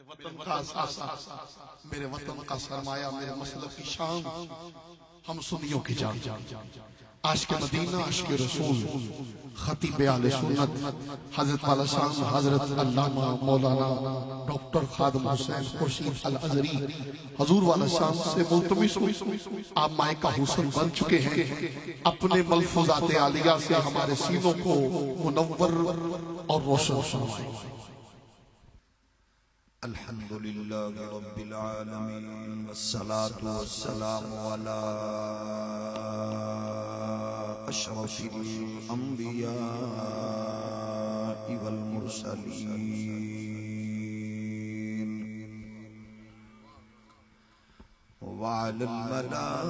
وطن کا اثاثہ، میرے وطن کا سرمایہ، میرے مسلک کی شان، ہم سنیوں کی جان، عاشق مدینہ، عاشق رسول، خطیب اہل سنت حضرت والا شان حضرت علامہ مولانا ڈاکٹر خادم حسین خورشید الازہری حضور والا شان سے ملتمس آپ مائکہ حسن بن چکے ہیں، اپنے ملفوظات عالیہ سے ہمارے سینوں کو منور اور روشن فرمائیں۔ الحمدللہ رب العالمین والصلاة والسلام على اشرف الانبیاء والمرسلین وعلى الملائکة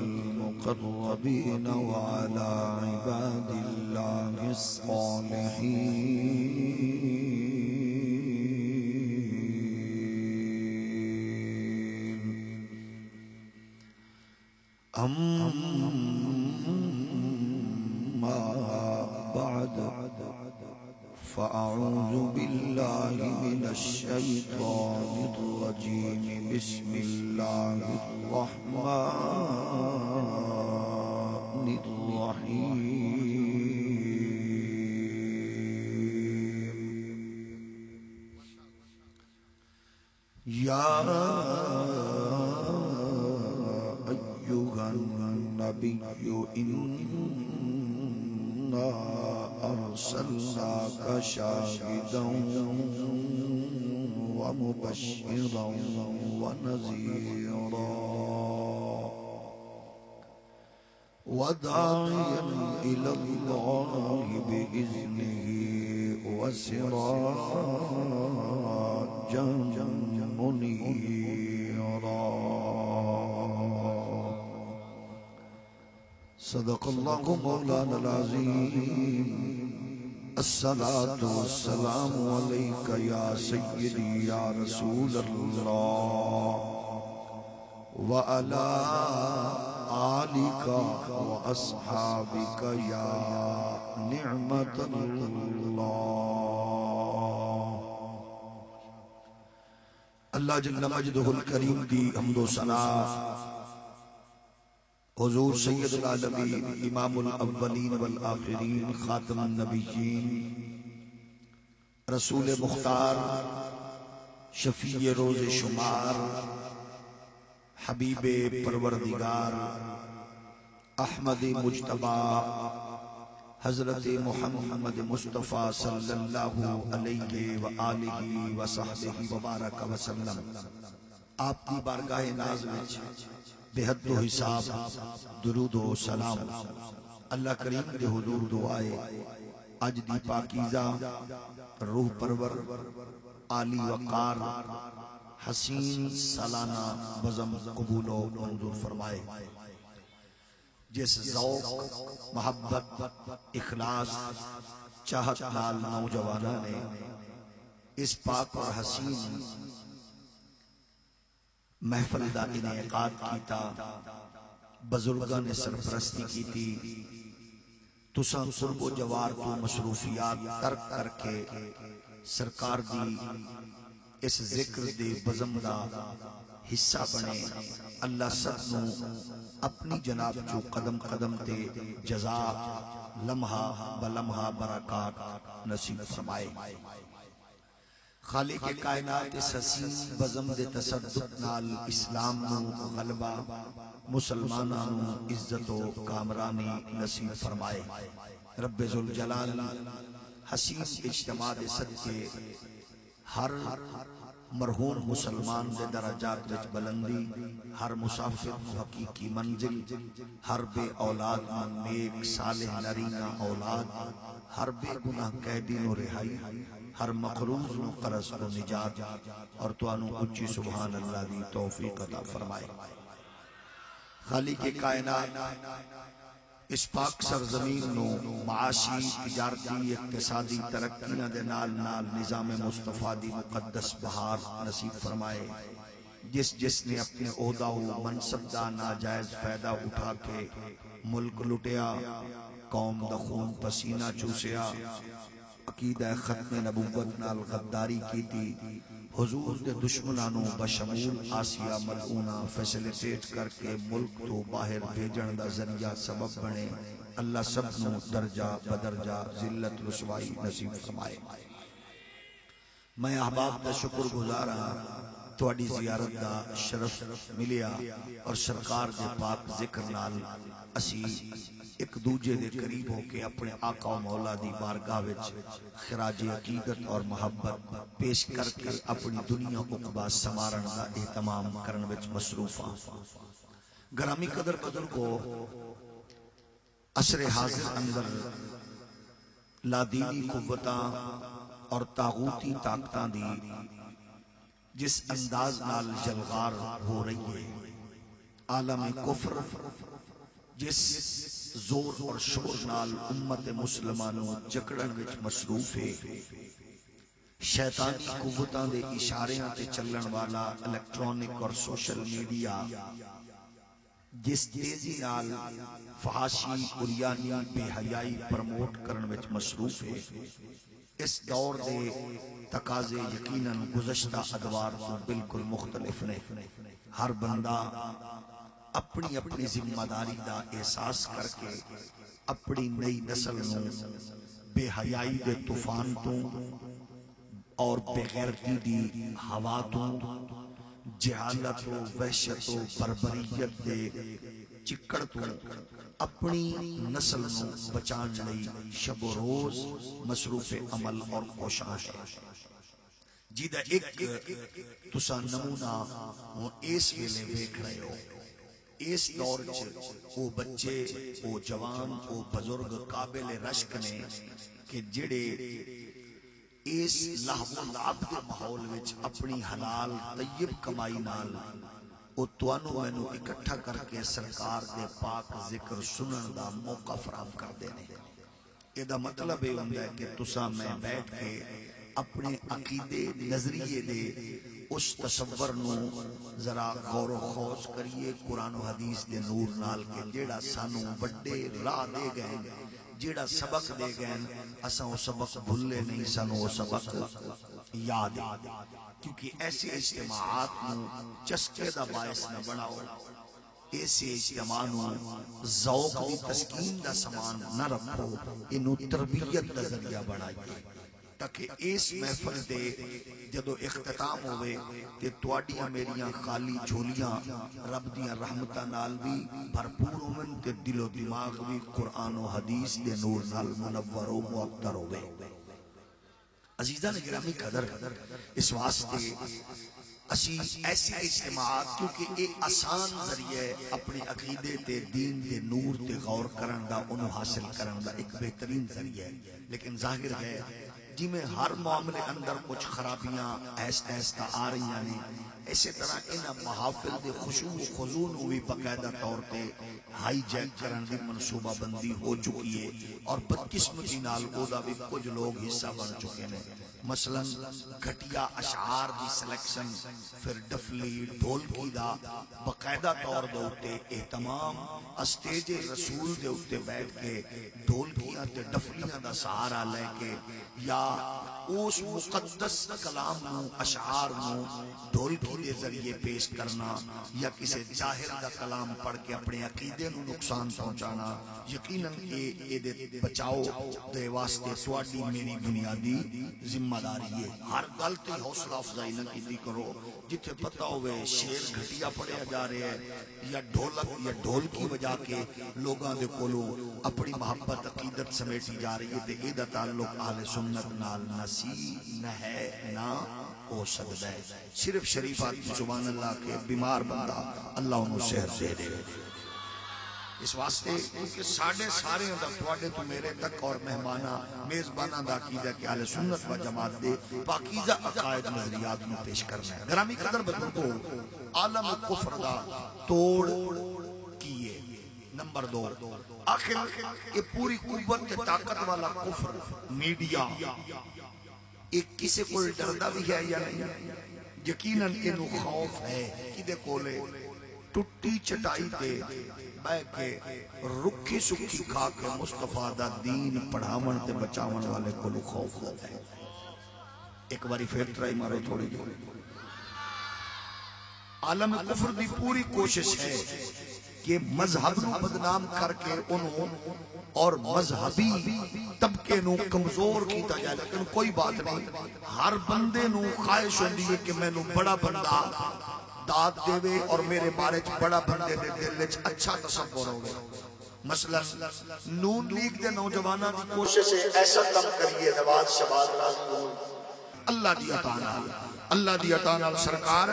المقربین وعلى عباد اللہ الصالحین أما بعد فأعوذ بالله من الشيطان الرجيم بسم الله الرحمن الرحيم يا النبي إنا أرسلناك شاهدا ومبشرا ونذيرا وداعيا إلى الله بإذنه وسراجا منيرا صدق اللہ مولانا العظیم الصلاة والسلام علیک یا سیدی یا رسول اللہ وعلا آلک واصحابک یا نعمت اللہ۔ اللہ جل مجدہ الکریم دی حمد و ثنا حضور سید العالمین امام الاولین والآخرین خاتم النبیین رسول مختار شفیع روز شمار حبیب پروردگار احمد مجتبی حضرت محمد مصطفیٰ صلی اللہ علیہ وآلہ وصحبہ وبارک وسلم آپ کی بارگاہ ناز میں بے حد و حساب درود و سلام اللہ کریم دے حضور دعائے اج دی پاکیزہ روح پرور عالی وقار حسین سالانہ بزم قبول و منظور فرمائے۔ جس ذوق محبت اخلاص چاہت نال نوجوانہ نے اس پاک اور حسین محفل دا انعقاد کیتا، بزرگاں نے سرپرستی کیتی، تساں قرب و جوار تو مصروفیات ترک کر کے سرکار دی اس ذکر دے بزم دا حصہ بنے۔ اللہ سب نو اپنی جناب جو قدم قدم تے جزا لمحہ بلمحہ برکات نصیب فرمائے۔ خالق کائنات اس حسین بزم دے تصدق نال اسلام نو غلبہ مسلماناں نو عزت و کامرانی نصیب فرمائے۔ رب ذوالجلال حسین اجتماع دے صدقے ہر مرحوم مسلمان دے درجات وچ بلندی، ہر مسافر حقیقی منزل، ہر بے اولاد نیک صالح نرینہ اولاد، ہر بے گناہ قیدی نو رہائی، ہر مقروض نو قرض و نجات، اور تو انو اچھی سبحان اللہ دی توفیق عطا فرمائے۔ خالق کائنات اس پاک سرزمین نو معاشی تجارتی اقتصادی ترقیاں دے نال نال نظام مصطفیٰ دی مقدس بہار نصیب فرمائے۔ جس نے اپنے عہدہ و منصب دا ناجائز فائدہ اٹھا کے ملک لٹیا، قوم دا خون پسینہ چوسیا، عقیدہ ختم نبوت نال غداری کی تھی، حضور دے دشمنانوں بشمول آسیہ ملعونہ فیسیلیٹیٹ کر کے ملک تو باہر بھیجن دا ذریعہ سبب بنے۔ اللہ سب نو درجہ بدرجہ ذلت رسوائی نصیب فرمائے۔ میں احباب دا شکر گزار ہاں، تواڈی زیارت دا شرف ملیا اور سرکار دے پاک ذکر نال اسی ایک دوجے دے قریب ہو کے اپنے آقا و مولا دی بارگاہ وچ خراج عقیدت اور محبت پیش کر کے اپنی دنیا عقبہ سنوارن دا اہتمام کرن وچ مصروف ہاں۔ گرامی قدر بزرگو، عصر حاضر اندر لادینی قوتاں اور طاغوتی طاقتاں دی جس انداز نال جلغار ہو رہی ہے، عالم کفر جس زور اور شور نال امت مسلمانوں جکڑن وچ مصروف ہے، شیطانی قوتاں دے اشاریاں تے چلن والا الیکٹرانک اور سوشل میڈیا جس تیزی نال فحاشی عریانی بے حیائی پرموٹ کرن وچ مصروف ہے، اس دور دے تقاضے یقیناً گزشتہ ادوار تو بالکل مختلف نے۔ ہر بندہ اپنی اپنی ذمہ داری دا احساس کر کے اپنی نئی نسل نو بے حیائی دے طوفان تو اور بے غیرتی دی ہوا تو، جہالت و وحشت و بربریت دے چکڑ تو اپنی نسل نو بچان لئی شب و روز مصروف عمل اور کوشاں ہے، جیدہ ایک تسا نمونہ وہ اس ویلے دیکھ رہے ہو۔ اس دور او بچے، او جوان، او بزرگ قابل رشک نے کہ جڑے اس لہو و لعب دے ماحول وچ اپنی حلال طیب کمائی نال او توانو مینو اکٹھا کر کے سرکار دے پاک ذکر سنن دا موقع فراہم کر دینے۔ یہ دا مطلب یہ ہوندہ ہے کہ تسا میں بیٹھ کے اپنے عقیدے نظریے دے اس تصور نو ذرا غور و خوض کریے قرآن و حدیث دے نور نال کے جیڑا سانو بڑے راہ دے گئے، جیڑا سبق دے گئے، اساں وہ سبق بھولے نہیں، سانو وہ سبق یاد ہے۔ کیونکہ ایسے اجتماعات نو چسکے دا باعث نہ بناؤ، ایسے اجتماع نو ذوق دی تسکین دا سامان نہ رکھو، انو تربیت دا ذریعہ بنائیے تاکہ اس محفل دے جدو اختتام ہوئے کہ تواڈیاں میریاں خالی جھولیاں رب دیاں رحمتاں نال بھی بھرپور ہوئن تے دل و دماغ بھی قرآن و حدیث دے نور نال منور و معطر ہوئے۔ عزیزان گرامی قدر، اس واسطے اسی ایسی اجتماعات کیونکہ ایک آسان ذریعہ اپنے عقیدے تے دین دے نور تے غور کرن دا انہوں حاصل کرن دا ایک بہترین ذریعہ ہے، لیکن ظاہر ہے جی میں ہر معاملے اندر کچھ خرابیاں ایستا آ رہی ہیں، اسی طرح انہاں محافل دے خشوع و خضوع ہوئی باقاعدہ طور تے ہائی جیک کرن دی منصوبہ بندی ہو چکی ہے اور بدقسمتی نال اودا بھی کچھ لوگ حصہ بن چکے ہیں۔ مثلا گھٹیا اشعار دی سلیکشن، پھر ڈفلی ڈھولکی دا باقاعدہ طور دے اوتے اہتمام، اسٹیج رسول دے اوتے بیٹھ کے ڈھولکیاں تے ڈفلیاں دا سہارا لے کے یا اس مقدس کلام نو اشعار نو ڈھولکی دے ذریعے پیش کرنا یا کسی جاہل دا کلام پڑھ کے اپنے عقیدے نو نقصان پہنچانا، یقیناً اے دے بچاؤ دے واسطے تواڈی میری بنیادی ذمہ داری ہے۔ ہر گل تے حوصلہ افزائی نہ کیتی کرو، جتھے پتہ ہوئے شیر گھٹیا پڑھیا جا رہے ہیں یا ڈھولک یا ڈھولکی بجا کے لوگاں دے کولو اپنی محبت عقیدت سمیٹی جا رہی ہے تے اے دا تعلق اہل سنت نال نہ ہے نہ ہو سکتا ہے۔ صرف شریفات کی سبحان اللہ کے بیمار بندہ اللہ انہوں صحت دے دے۔ اس واسطے کیونکہ سارے دا تواڈے تو میرے تک اور مہمانہ میزبانہ دا عقیدہ کہ اہل سنت و جماعت دے پاکیزہ عقائد نظریات میں پیش کرنا ہے۔ گرامی قدر بزرگو، عالم کفر دا توڑ کیے۔ نمبر 2، آخر یہ پوری قوت طاقت والا کفر میڈیا ایک کسی کو ڈردہ بھی ہے یا نہیں؟ یقیناً انہوں خوف ہے کہ دے کولے ٹٹی چٹائی تے بہ کے رکھی سکھی کھا کے مصطفیٰ دا دین پڑھاون تے بچاون والے کو خوف ہوتا ہے. ایک باری پھر ٹرائی مارو تھوڑی جو. عالم کفر دی پوری کوشش ہے کہ مذہب نو بدنام کر کے انہوں اور مذہبی طبقے نو کمزور کیتا جائے. لیکن کوئی بات نہیں, ہر بندے نو خواہش ہوندی ہے کہ میں نو بڑا بندہ داد دے وے اور میرے بارے چ بڑا بندے دے دل وچ اچھا تصور ہوگا. مثلا نون لیگ دے نوجواناں دی کوشش ہے ایسا کم کریے نواز شباب راز اللہ دی عطا نال, اللہ دی عطا نال سرکار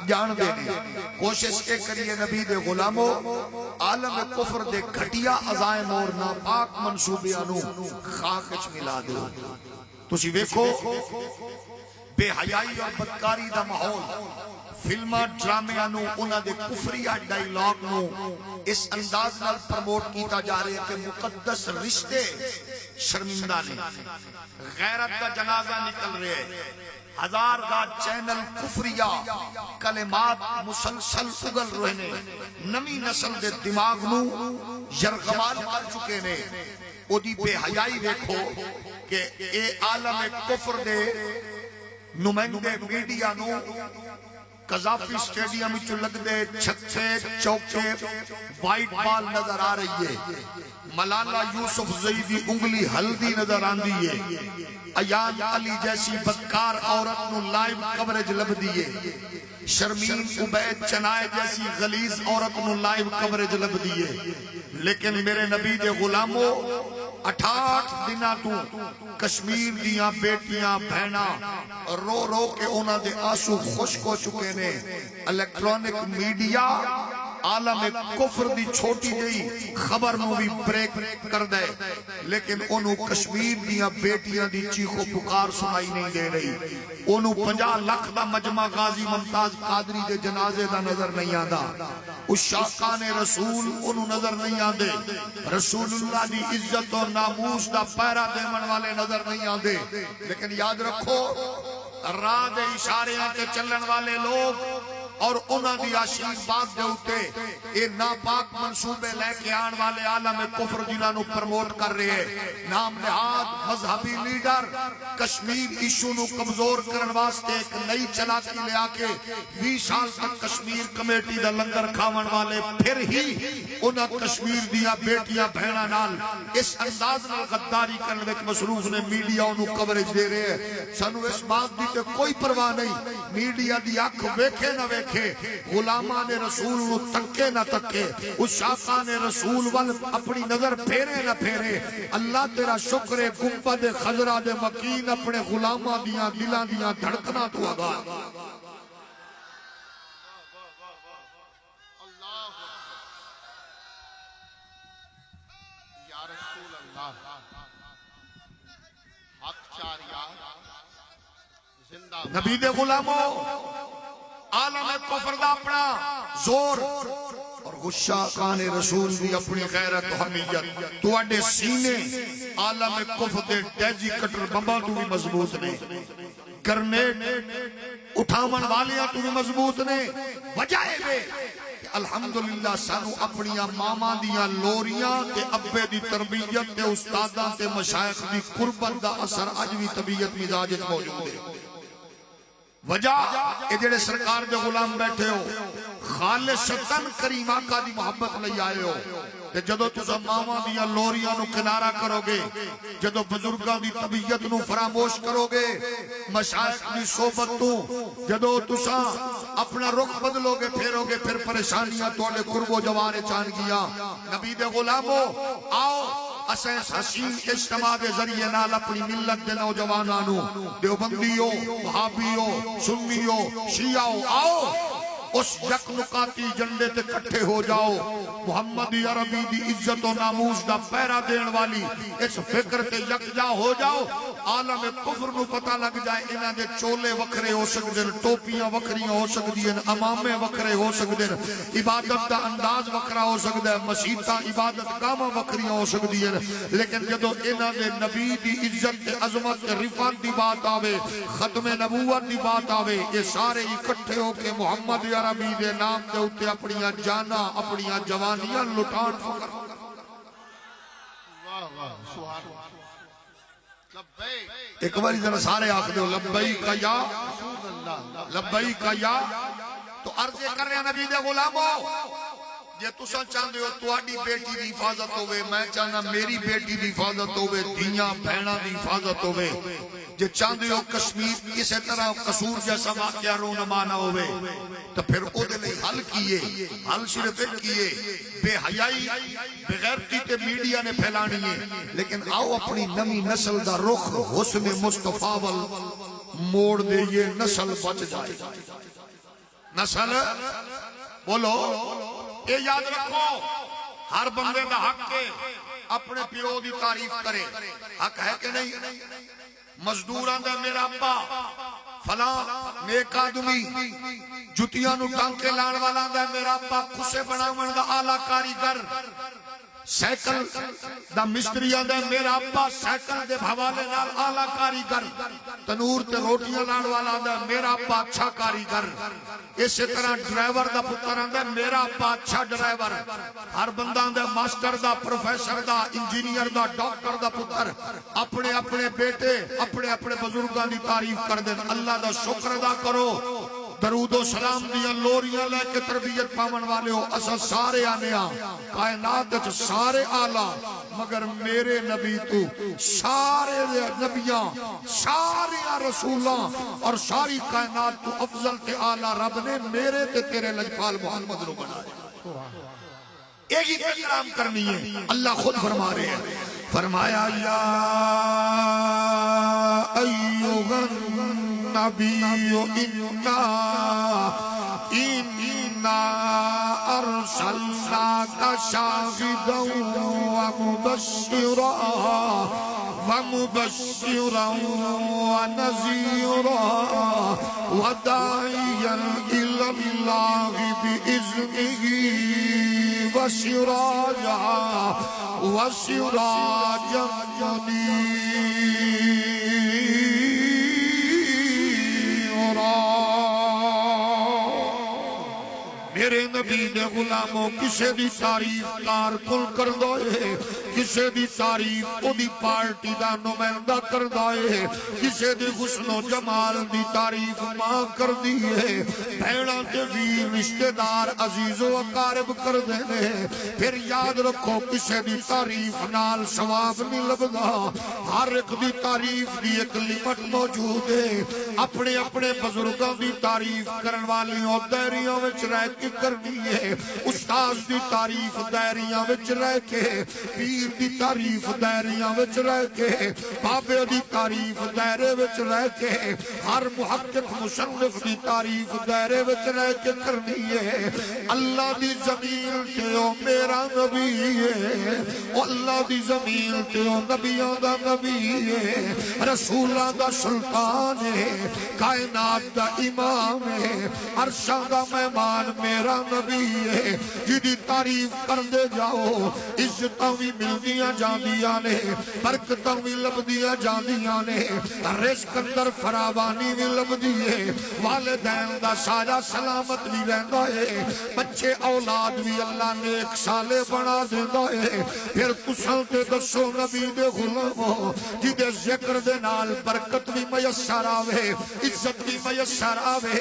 جان دے نے. کوشش کے کریے نبی دے غلاموں عالم کفر دے گھٹیا عزائم اور ناپاک منصوبیاں نو خاک وچ ملا دو. تسی ویکھو بے حیائی اور بدکاری دا ماحول فلماں ڈرامیاں نو انہاں دے کفریہ ڈائیلاگ نو اس انداز نال پروموٹ کیتا جا رہے کہ مقدس رشتے شرمندہ نے, غیرت کا جنازہ نکل رہے ہیں, ہزار گاہ چینل کفریہ کلمات مسلسل اگل رہے نے, نمی نسل دے دماغ نو یرغمال کر چکے نے. او دی بے حیائی دیکھو کہ اے عالم کفر دے نمائندے میڈیا نو قذافی سٹیڈیم وچ لگ دے چھکے چوکے وائٹ بال نظر آ رہی ہے, ملالہ یوسف زئی دی انگلی ہلدی نظر آندی ہے, ایان علی جیسی بدکار عورت نو لائیو کوریج لب دیئے, شرمین عبید چنائے جیسی غلیظ عورت نو لائیو کوریج لب دیئے. لیکن میرے نبی دے غلاموں 68 دنہ تو کشمیر دیاں بیٹیاں بہنا رو رو کے انہاں دے آنسو خشک ہو چکے نے. الیکٹرونک میڈیا عالم کفر دی چھوٹی جئی خبر نو بھی بریک کر دے, لیکن انہوں کشمیر دیاں بیٹیاں دی چیخو پکار سنائی نہیں دے رہی. انہوں 50 لاکھ دا مجمع غازی ممتاز قادری دے جنازے دا نظر نہیں آندا, اس شاقان رسول انہوں نظر نہیں آندے, رسول اللہ دی عزت و ناموس دا پیرا دیمن والے نظر نہیں آندے. لیکن یاد رکھو راہ دے اشاریاں کے چلن والے لوگ اور انہاں دی آشیش بات دے ہوتے اے ناپاک منصوبے لے کے آن والے عالم کفر جنہاں نو پرموٹ کر رہے ہیں. نام نہاد مذہبی لیڈر کشمیر ایشو نو کمزور کرن واسطے ایک نئی چلاکی لے آکے 20 سال تک کشمیر کمیٹی دا لنگر کھاون والے پھر ہی انہاں کشمیر دیا بیٹیاں بہنا نال اس انداز نال غداری کرن وچ مصروف نے. میڈیا انہوں کوریج دے رہے ہیں, سانو اس بات دی تے کوئی پرواہ نہیں, میڈیا دی آنکھ ویکھے نہ ویکھے, غلامان رسول نو تکے نہ تکے, اس شاقان رسول وال اپنی نظر پھیرے نہ پھیرے. اللہ تیرا شکر ہے گنبد خضرا دے مکین اپنے غلاماں دیاں دلاں دیاں دھڑکنا تو آگا. یا رسول اللہ حق چاریا زندہ نبی دے غلاموں عالم کفر دا اپنا زور اور غشہ کان رسول دی اپنی غیرت و حمیت تواڈے سینے عالم کفر دے ڈیجی کٹر بمبا تو بھی مضبوط نے, گرنیٹ اٹھاون والیاں تو بھی مضبوط نے. وجہ ہے الحمدللہ سانو اپنیاں ماما دیاں لوریاں تے ابے دی تربیت تے استاداں تے مشائخ دی قربت دا اثر اج بھی طبیعت مزاج موجود ہے. وجہ اے جڑے سرکار دے غلام بیٹھے ہو خالصتاً کریم آقا دی محبت لئی آئے ہو, تے جدو تسا ماما دیا لوریاں نو کنارہ کرو گے, جدو بزرگاں دی طبیعت نو فراموش کرو گے, مشائخ دی صحبت تو جدو تسا اپنا رخ بدلو گے پھیرو گے, پھر پریشانیاں توڑے قرب و جوار چان گیا. نبی دے غلاموں آؤ اسیں حسین اجتماع دے ذریعے نال اپنی ملت دے نوجوانانو دیوبندیو وہابیو سنیو شیعو آؤ اس یک نکاتی جنڈے تے کٹھے ہو جاؤ. محمد عربی دی عزت و ناموس دا پیرا دین والی اس فکر تے یک جا ہو جاؤ. عالم کفر نو پتہ لگ جائے انہاں دے چولے وکھرے ہو سکدے نے, ٹوپیاں وکھریاں ہو سکدیاں نے, امامے وکھرے ہو سکدے نے, عبادت دا انداز وکھرا ہو سکدا ہے, مسیتاں عبادت گاہاں وکھریاں ہو سکدیاں نے. لیکن جدو انہاں دے نبی دی عزت تے عظمت تے رفعت دی بات آوے, ختم نبوت دی بات آوے, یہ سارے اکٹھے ہو کے محمد عربی دے نام دے اتے اپنیاں جانا اپنیاں جوانیاں لٹان فکر ایک باری ذرا سارے آخ دو لبیک یا تو عرض کر رہے ہیں نبی دے غلاموں جے تساں چاہندے ہو تواڈی بیٹی دی حفاظت ہوے میں چاہنا میری بیٹی دی حفاظت ہوے دھیاں بہناں دی حفاظت ہوے جے چاہندے ہو کشمیر کسی طرح قصور جیسا واقعہ رونما نہ ہوے تو پھر او دے لئی حل کیے حل صرف ایک کیے بے حیائی بغیرتی تے میڈیا نے پھیلانی ہے لیکن آؤ اپنی نمی نسل دا رخ حسن مصطفیٰ وال موڑ دے یہ نسل بچ جائے نسل بولو یہ یاد رکھو ہر بندے دا حق ہے اپنے پیو دی تعریف کرے حق ہے کہ نہیں مزدوراں دا میرا ابا فلاں نیک آدمی جتیاں نو ٹانکے لان والا دا میرا ابا خسے بناون دا اعلی کاریگر سائیکل دا مستریاں دا میرا ابا سائیکل دے حوالے نال اعلی کاریگر تنور تے روٹیاں لان والا دا میرا ابا اچھا کاریگر اسی طرح ڈرائیور دا پتر آندا میرا ابا اچھا ڈرائیور ہر بندہ آندا ماسٹر دا پروفیسر دا انجینئر دا ڈاکٹر دا پتر اپنے اپنے بیٹے اپنے اپنے بزرگاں دی تعریف کر دیں اللہ دا شکر ادا کرو درود و سلام دیاں لوریاں لے کے تربیت پاون والے ہو اسا سارے آنے کائنات وچ سارے آلہ مگر میرے نبی تو سارے نبیاں سارے رسولاں اور ساری کائنات تو افضل تے آلہ رب نے میرے تے تیرے لجپال محمد رو بنایا ایک ہی احترام کرنی ہے اللہ خود فرما رہے ہیں فرمایا یا ایوہ النبی انا ارسلناک شاہدا ومبشرا ونذیرا وداعیا الی اللہ بإذنہ وسراجا منیرا میرے نبی دے غلاموں کسے دی تعریف کار کل کر دوئے کسے دی تعریف او دی پارٹی دا نمائندہ کر دوئے کسے دی حسن و جمال دی تعریف ماں کر دیئے بھیڑا تے ویر رشتہ دار عزیز و اقارب کر دینے پھر یاد رکھو کسے دی تعریف نال ثواب نہیں لبدا ہر ایک دی تعریف دی ایک لیمٹ موجود ہے اپنے اپنے بزرگوں دی تعریف کرن والی اور دائریوں وچ رہ کے کرنی ہے استاذ دی تعریف دائریوں وچ رہ کے پیر دی تعریف دائریوں وچ رہ کے بابے دی تعریف دائرے وچ رہ کے ہر محقق مصنف دی تعریف دائرے وچ رہ کے کرنی ہے اللہ دی زمین تے او میرا نبی ہے اللہ دی زمین تے او نبیوں دا نبی ہے رسولاں دا سلطان ہے کائنات دا امام ہے عرشاں دا مہمان میرا نبی ہے جدی تعریف کر دے جاؤ عزتاں بھی ملدیاں جاندیاں نے برکتاں بھی لبدیاں جاندیاں نے رزق اندر فراوانی بھی لبدی ہے والدین دا سایہ سلامت بھی رہندا ہے بچے اولاد بھی اللہ نے ایک سالے بنا دیندا ہے پھر تساں تے دسو نبی دے غلاموں جدے ذکر دے نال برکت بھی میسر آوے عزت بھی میسر آوے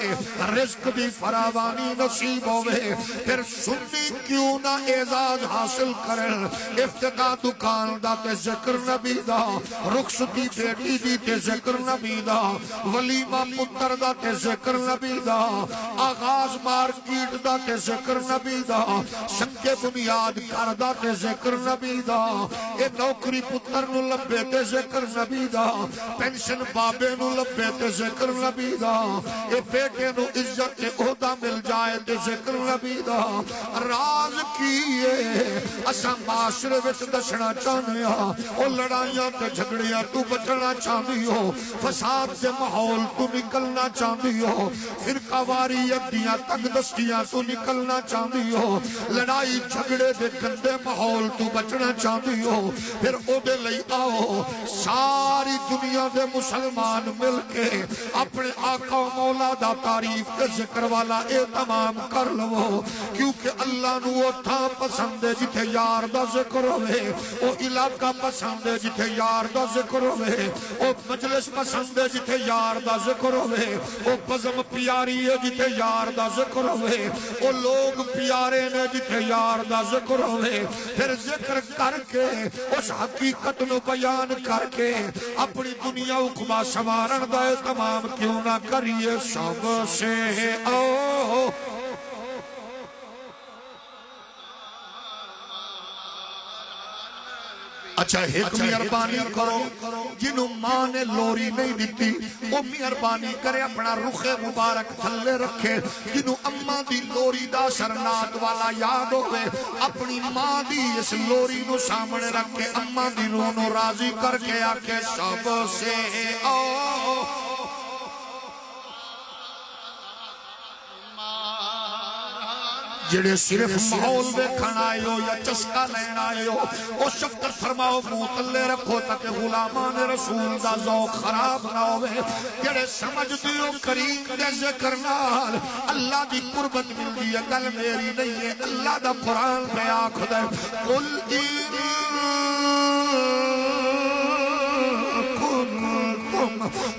رزق بھی فراوانی نصیب ہوئے پھر سنی کیوں نہ اعزاز حاصل کرن افتتاح دکان دا تے ذکر نبی دا رخصتی بیٹی دی تے ذکر نبی دا ولیمہ پتر دا تے ذکر نبی دا آغاز مارکیٹ دا تے ذکر نبی دا سنکے بنیاد کر دا تے ذکر نبی دا اے نوکری پتر نو لبے تے ذکر نبی دا پینشن بابے نو لبے تے ذکر نبی دا اے بیٹے نو عزت تے عہدہ مل جائے تے ذکر نبی دا راز کیے اسا معاشرے وچ دسنا چاہنے ہاں او لڑائیاں تے جھگڑیاں تو بچنا چاہتی ہو فساد سے ماحول تو نکلنا چاہتی ہو فرقہ واریت دیاں تنگ دستیاں تو نکلنا چاہتی ہو لڑائی جھگڑے دے گندے ماحول تو بچنا چاہتی ہو پھر او دے لئی آؤ ساری دنیا دے مسلمان مل کے اپنے آقا و مولا دا تعریف کے ذکر والا اہتمام کر لو کیونکہ اللہ نو وہ تھا پسند ہے جتھے یار دا ذکر ہوئے وہ علاقہ پسند ہے جتھے یار دا ذکر ہوئے وہ مجلس پسند ہے جتھے یار دا ذکر ہوئے وہ بزم پیاری ہے جتھے یار دا ذکر ہوئے وہ لوگ پیارے نے جتھے یار دا ذکر ہوئے پھر ذکر کر کے اس حقیقت نو بیان کر کے اپنی دنیا اقبا سوارن دا تمام کیوں نہ کریے سب سے او اچھا ایک مہربانی کرو جنہوں ماں نے لوری نہیں دیتی وہ مہربانی کرے اپنا رخ مبارک تھلے رکھے جنہوں اماں دی لوری دا سرنات والا یاد ہوئے اپنی ماں دی اس لوری نو سامنے رکھے اماں دی نو راضی کر کے آکے سب سے آؤ جڑے صرف ماحول دیکھن آئے ہو یا چسکا لین آئے ہو وہ شفقت فرماؤ منہ تلے رکھو تاکہ غلامان رسول دا ذوق خراب نہ ہوئے جڑے سمجھ دیو کریم دے ذکر نال اللہ دی قربت ملدی ہے گل میری نہیں ہے اللہ دا قرآن پہ آنکھ دے قل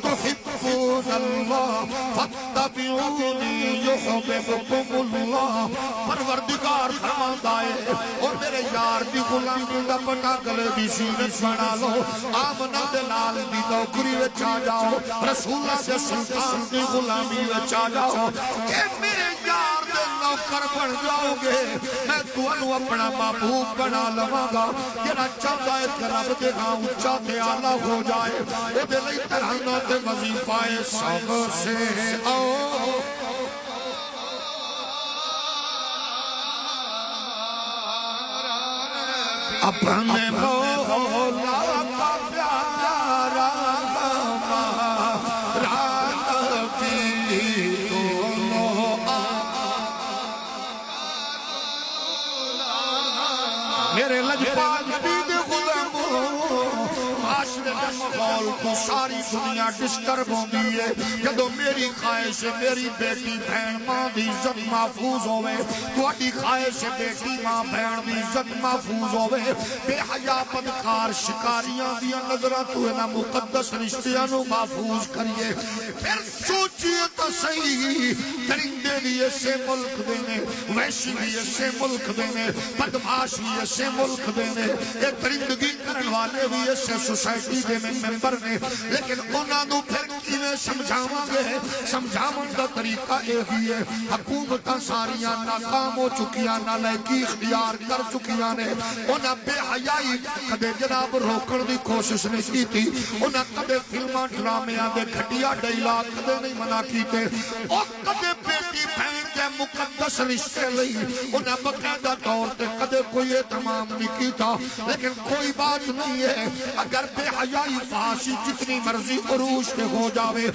تحبون اللہ فاتبعونی یحببکم اللہ پروردگار فرماتا ہے اور میرے یار دی غلامی دا پٹا گلے دی سینت بنا لو آمنہ دلال دی نوکری وچ آ جاؤ رسول دے سلطان دی غلامی وچ آ جاؤ کہ میرے یار دے نوکر بن جاؤ گے میں تانوں اپنا محبوب بنا لواں گا جڑا چاہتا ہے کہ رب دے ہاں اونچا تے اعلیٰ ہو جائے او دے لئی ترانہ تے وظیفہ سب سے آؤ اپنے مولا کا پیارا ہمارا نبی دونوں میرے لجپال نبی دے غلاموں معاشرے دے ماحول کو ساری دنیا ڈسٹرب ہوندی ہے جدو میری خواہش ہے میری بیٹی بہن ماں دی عزت محفوظ ہوئے تواڈی خواہش ہے بیٹی ماں بہن دی عزت محفوظ ہوئے بے حیا بدکار شکاریاں دیاں نظراں تو انہاں مقدس رشتیاں نو محفوظ کریے پھر سوچئے تو صحیح درندے بھی اسے ملک دینے وحشی بھی اسے ملک دینے بدمعاش بھی اسے ملک دینے ایک درندگی کرن والے بھی اسے سوسائٹی دے میں ممبر نے لیکن انہاں نو پھر کیویں سمجھاواں گے سمجھاون دا طریقہ یہی ہے حکومتاں ساریاں ناکام ہو چکیاں نالائکی اختیار کر چکیاں نے انہاں بے حیائی کدے جناب روکن دی کوشش نہیں کی تھی انہاں کدے فلماں ڈرامیاں دے گھٹیا ڈائلاگ کدے نہیں منع کیتے اور کدے بیٹی بہن دے مقدس رشتے لئی انہاں باقاعدہ طور تے کدے کوئی اہتمام نہیں کیتا لیکن کوئی بات نہیں ہے اگر بے حیائی فحاشی جتنی مرضی عروج پہ ہو جاوے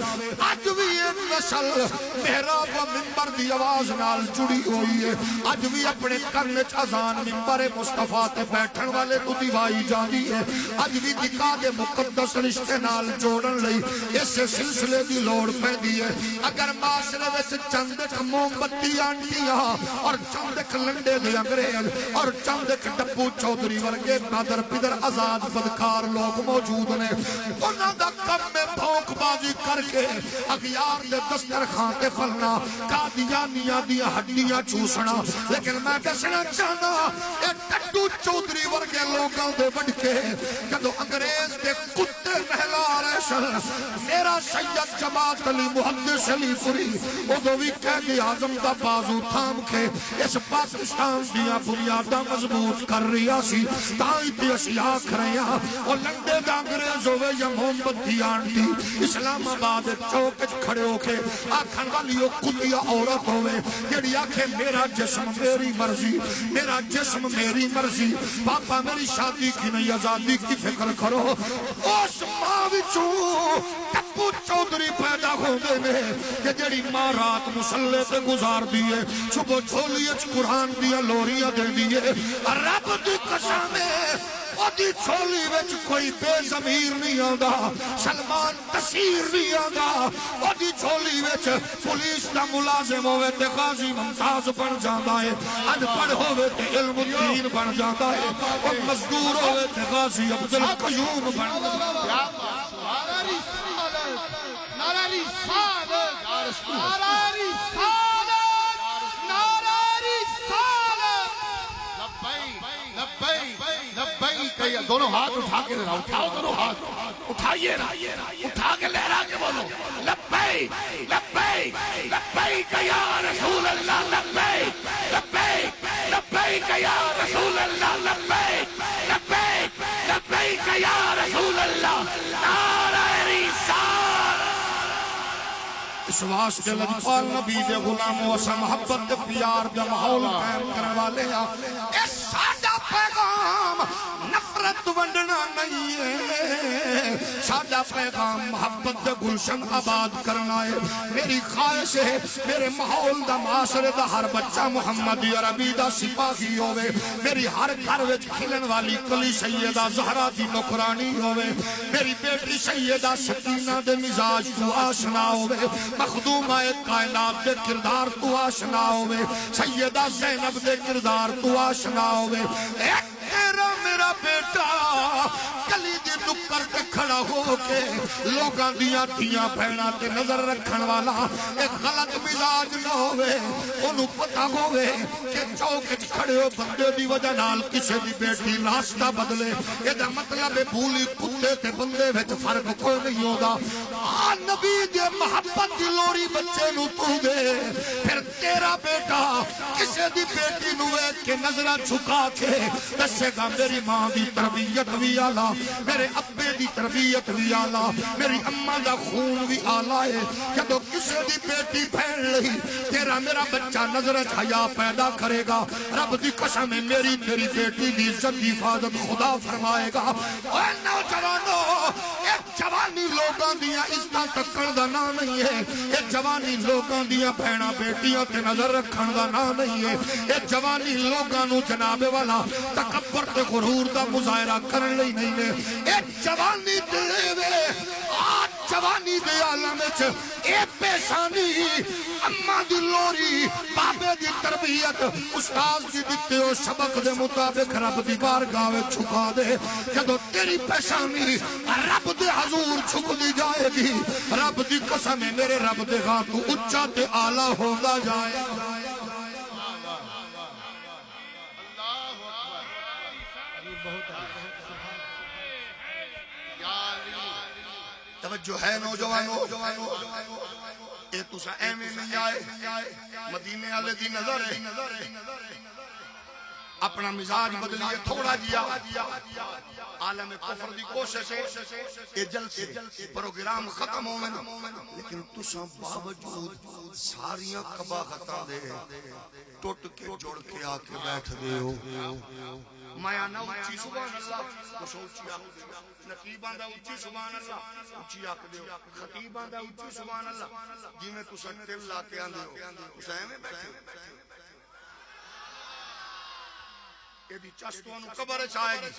آج بھی ایک نسل محراب و منبر دی آواز نال جڑی ہوئی ہے آج بھی اپنے کرنچ ازان منبر مصطفیٰ تے بیٹھن والے کو دیوائی جانی ہے آج بھی دکھا دے مقدس رشتے نال جوڑن لئی اس سلسلے دی لوڑ پہ دی ہے اگر معاشرے ویسے چند ایک موم بتی آنٹیاں اور چند ایک لنڈے دی انگریز اور چند ایک ڈبو چودری ورگے نادر پیدر آزاد بدکار لوگ موجود نے انہاں دا کم میں بھونک بازی کر کے اغیار دے دسترخوان تے پھلنا قادیانیاں دیا ہڈیاں چوسنا لیکن میں دسنا چاہنا ایک ٹٹو چودری ورگے لوگاں دے بڑھ کے جدو انگریز دے کتے نہلا رہے نسل میرا سید جماعت علی محدث علی پوری ادو بھی قائد اعظم دا بازو تھام کے اس پاکستان دیا بنیاداں مضبوط کر رہا سی تائی تے اسی آکھ رہے ہیں او لنڈے دا انگریز ہوئے یا محمد دی آنٹی اسلام آباد چوک کھڑے ہو کے آکھن والی او کتیا عورت ہوئے جڑی آکھے میرا جسم میری مرضی میرا جسم میری مرضی پاپا میری شادی کی نہیں آزادی کی فکر کرو اس ماں وچوں ٹپو چودھری پیدا ہو گئے نے کہ جڑی ماں رات مسلح سے گزار دیئے صبح چھولیچ قرآن دیا لوریاں دے دیئے رب دی قسم ہے دی چھولی وچ کوئی بے ضمیر نہیں آندا سلمان تشیر نہیں آندا دی چھولی وچ پولیس دا ملازم ہوئے تے غازی ممتاز بن جاندا ہے ان پڑھ ہوئے تے علم الدین بن جاندا ہے اور مزدور ہوئے تے غازی عبدالقیوم بن جاندا ہے نعرہ رسالت نعرہ رسالت نعرہ رسالت لبیک دونوں ہاتھ اٹھا کے لہرا اٹھاؤ دونوں ہاتھ اٹھائیے اٹھا کے لہرا کے بولو لبیک لبیک لبیک یا رسول اللہ لبیک لبیک لبیک یا رسول اللہ لبیک لبیک لبیک یا رسول اللہ نعرہ رسالت اس واسطے لجپال نبی دے غلاموں اسا محبت دے پیار دے ماحول قائم کرنے والے ہیں اے ساڈا پیغام نفرت ونڈنا نہیں ہے ساڈا پیغام محبت دے گلشن آباد کرنا ہے میری خواہش ہے میرے ماحول دا معاشرے دا ہر بچہ محمدی عربی دا سپاہی ہوئے میری ہر گھر وچ کھلن والی کلی سیدہ زہرا دی نوکرانی ہوئے میری بیٹی سیدہ سکینہ دے مزاج تو آشنا ہوئے مخدومہ کائنات دے کردار تو آشنا ہوئے سیدہ زینب دے کردار تو آشنا ہوئے ایک تیرا میرا بیٹا کلی دی نکر تے کھڑا ہو کے لوگاں دیاں تھیاں پہنا تے نظر رکھن والا ایک غلط مزاج نہ ہوئے انہوں پتہ ہوئے کہ چوکچ کھڑے ہو بندے دی وجہ نال کسے دی بیٹی راستہ بدلے یہ دا مطلب بھولی کتے تے بندے وچ فرق کوئی نہیں ہوگا نبی دے محبت دی لوری بچے نو تو دے پھر تیرا بیٹا کسے دی بیٹی نو ایک کے نظرہ چھکا کے دسے گا میری ماں دی تربیت بھی آلہ میرے ابے دی تربیت بھی آلہ میری اماں دا خون بھی آلہ ہے جدو کسے دی بیٹی پھیل لئی تیرا میرا بچہ نظرت حیا پیدا کرے گا رب دی قسم ہے میری تیری بیٹی دی عزت دی حفاظت خدا فرمائے گا اے نوجوانو ایک جوانی لوگاں دیاں عزتاں تکن دا نام نہیں ہے ایک جوانی لوگاں دیاں بہنا بیٹیاں تے نظر رکھن دا نام نہیں ہے ایک جوانی لوگاں نو جناب والا تکبر تے غرور دا مظاہرہ کرن لئی نہیں ہے ایک جوانی دے وے آج جوانی دے عالم وچ اے پیشانی اماں دی لوری بابے دی تربیت استاد دی دتے ہو سبق دے مطابق رب دی بارگاہ وچ چھکا دے جدوں تیری پیشانی رب دے حضور چھک دی جائے گی رب دی قسم ہے میرے رب دے ہاں تو اچا تے اعلیٰ ہوندا جائے توجہ ہے نوجوانوں اے تسا ایویں نہیں آئے مدینے والے دی نظر ہے اپنا مزاج بدلیے تھوڑا جیا عالم کفر دی کوشش ہے اے جلسے پروگرام ختم ہوئے لیکن تسا باوجود ساریاں قباحتاں دے ٹوٹ کے جوڑ کے آ کے بیٹھ دے ہو میں آنا اچھی سبحان اللہ کچھ اچھی آکھ نقیبان دا اچھی سبحان اللہ اچھی آکھ دے ہو خطیبان دا اچھی سبحان اللہ جی میں تسا ٹل لا کے آندے ہو تسا ایویں بیٹھے یہ دی چستوانو قبر چاہے گی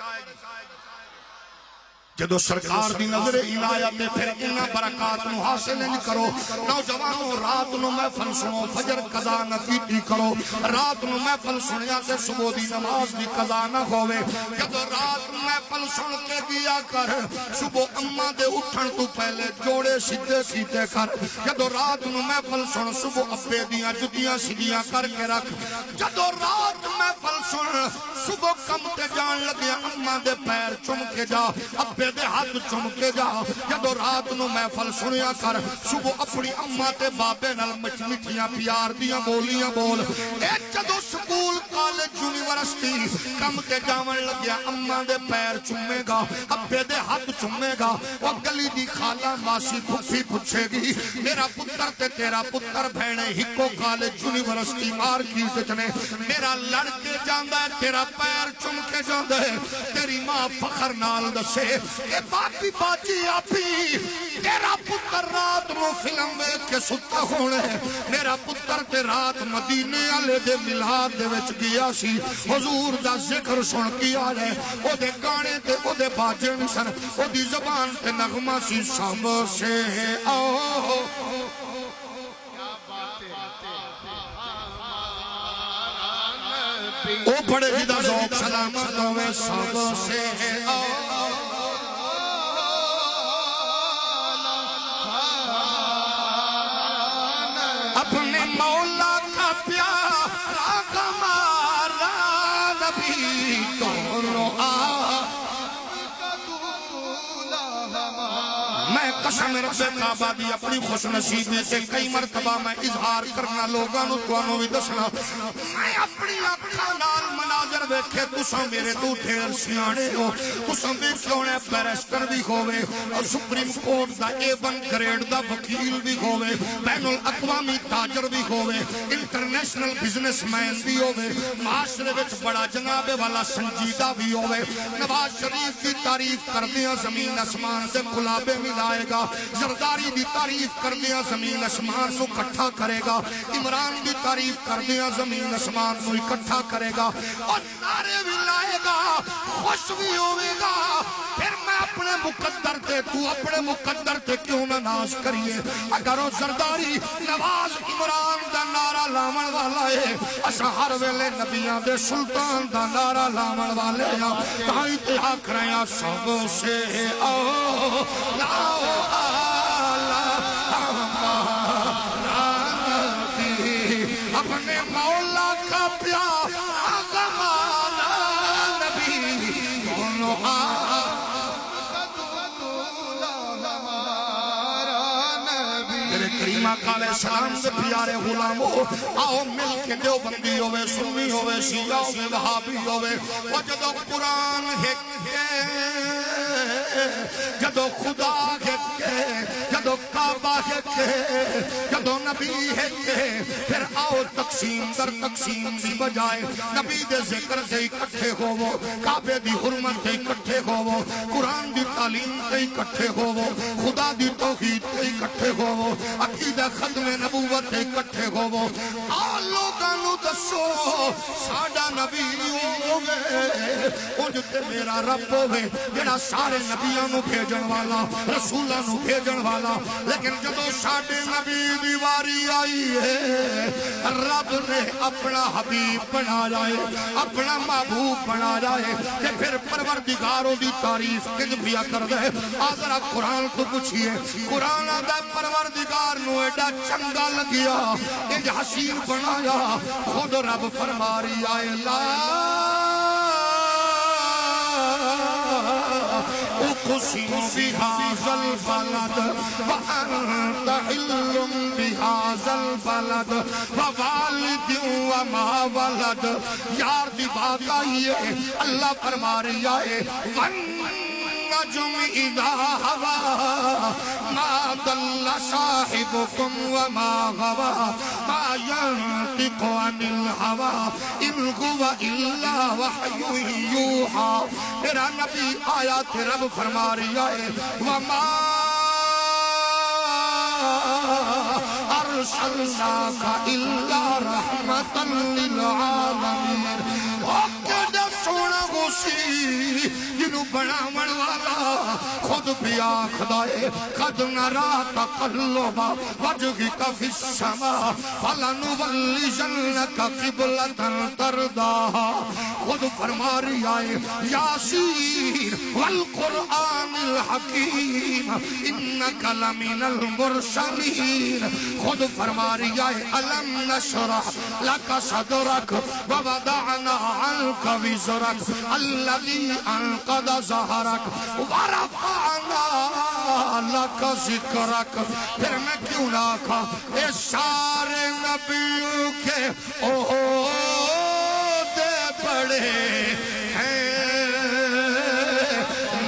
جدو سرکار دی نظر عنایت پھر انہاں برکات نو حاصل نہیں کرو نوجوانوں رات نو محفل سنو فجر قضا نہ کیتی کرو رات نو محفل سنیا تے صبح دی نماز دی قضا نہ ہوے جدو رات محفل سن کے دیا کر صبح اماں دے اٹھن تو پہلے جوڑے سیدھے کیتے کر جدو رات نو محفل سن صبح ابے دیاں جتیاں سیدھیاں کر کے رکھ جدو رات محفل سن صبح کم تے جان لگیا اماں دے پیر چم کے جا ابے دے ہاتھ چم کے جا جدو رات نو محفل سنیا کر صبح اپنی اماں تے بابے نال مٹھیاں پیار دیاں بولیاں بول اے جدو سکول کالج یونیورسٹی کم تے جاون لگیا اماں دے پیر چومے گا ابے دے ہاتھ چومے گا او گلی دی خالہ ماسی پھوپھی پوچھے گی میرا پتر تے تیرا پتر بہنے ہکو کالج یونیورسٹی مارکیٹ نے میرا لڑ کے جاندا ہے تیرا پیر چم کے جاندا ہے تیری ماں فخر نال دسے اے باپی باجی آپی تیرا پتر رات نو فلم ویکھ کے ستا ہونا ہے میرا پتر تے رات مدینے والے دے میلاد دے وچ گیا سی حضور دا ذکر سن کے آ جائے او دے گانے تے او دے باجے نہیں سن او دی زبان تے نغمہ سی سب سے آؤ او پڑے گی دا ذوق سلامت ہوئے سب سے اپنے مولا کا پیارا ہمارا نبی دونوں میں قسم رب کعبہ دی اپنی خوش نصیبی سے کئی مرتبہ میں اظہار کرنا لوگاں نو توانوں بھی دسنا میں اپنی اکھاں نال مناظر ویکھے تساں میرے تو ڈھیر سیانے ہو تساں ویکھونے بیرسٹر بھی ہووے اور سپریم کورٹ دا A1 گریڈ دا وکیل بھی ہووے بین الاقوامی تاجر بھی ہووے انٹرنیشنل بزنس مین بھی ہووے معاشرے وچ بڑا جناب والا سنجیدہ بھی ہووے نواز شریف کی تعریف کردیاں زمین آسمان سے گلابے ملائے گا زرداری دی تعریف کردیاں زمین آسمان نو اکٹھا کرے گا عمران دی تعریف کردیاں زمین آسمان نو اکٹھا کرے گا اور نعرے بھی لائے گا خوش بھی ہوئے گا پھر میں اپنے مقدر تے تو اپنے مقدر تے کیوں نہ ناز کریے اگر وہ زرداری نواز عمران دا نعرہ لامن والا ہے اسا ہر ویلے نبیاں دے سلطان دا نعرہ لامن والے ہیں تائی تے آکھ رہے ہیں سب سے آؤ لاؤ اپنے مولا کا پیارا ہمارا نبی دونوں تیرے کریم آقا علیہ السلام دے پیارے غلاموں آؤ مل کے دیوبندی ہوئے سنی ہوئے شیعہ ہوئے وہابی ہوئے اور جدو قرآن ہکے جدو خدا ہکے جدو کعبہ ہکے جدو نبی ہکے پھر آؤ تقسیم در تقسیم دی بجائے نبی دے ذکر سے اکٹھے ہوو کعبے دی حرمت سے اکٹھے ہوو قرآن دی تعلیم سے اکٹھے ہوو خدا دی توحید سے اکٹھے ہوو عقیدہ ختم نبوت سے اکٹھے ہوو آؤ لوگاں نو دسو ساڈا نبی ہووے اونج تے میرا رب ہووے جڑا سارے نبیاں نو بھیجن والا رسولاں نو بھیجن والا لیکن جدو ساڈے نبی دی واری آئی ہے رب نے اپنا حبیب بنا جائے اپنا محبوب بنا جائے کہ پھر پروردگاروں دی تعریف کن بیا کر دے آذرا قرآن کو پوچھئے قرآن دا پروردگار نو ایڈا چنگا لگیا انج حسین بنایا خود رب فرما رہی آئے لا اقسم بهذا البلد وانت حل بهذا البلد ووالد وما ولد یار دی بات آئی ہے اللہ فرما رہی ہے والنجم اذا هوى ما ضل صاحبكم وما غوى ما ينطق عن الهوى ان هو الا وحي يوحى میرا نبی آیات رب فرما رہی ہے وما ارسلناك الا رحمتا للعالمین اوکے سونا گوسی جنو بناون والا خود بھی آخدائے قد نرا تقلبا وجهك في السماء فلنولينك قبلة ترضاها خود فرما رہی آئے یاسین والقرآن الحکیم انك لمن المرسلین خود فرما رہی آئے الم نشرح لك صدرك ووضعنا عنك وزرك الذي أنقض ظهرك ورفعنا لك ذکرک. پھر میں کیوں نہ کھا اے سارے نبیوں کے عہدے بڑے ہیں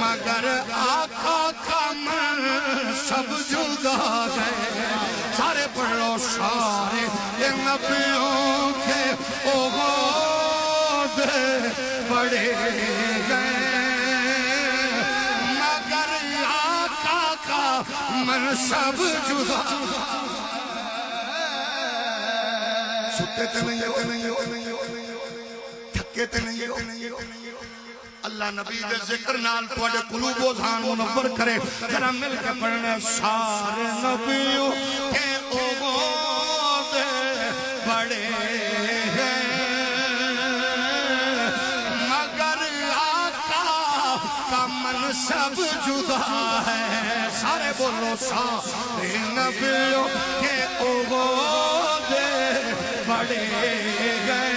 مگر آقا کا منصب جدا ہے. سارے پڑھ لو سارے نبیوں کے عہدے بڑے ہیں مگر آقا کا منصب جدا. ستے تے نہیں تھکے تے نہیں. اللہ نبی دے ذکر نال تواڈے قلوب و ذہن منور کرے. ذرا مل کے پڑھنا سارے نبیوں کے عہدے بڑے ہیں مگر آقا کا منصب جدا ہے. سارے بولو سارے نبیوں کے عہدے بڑے ہیں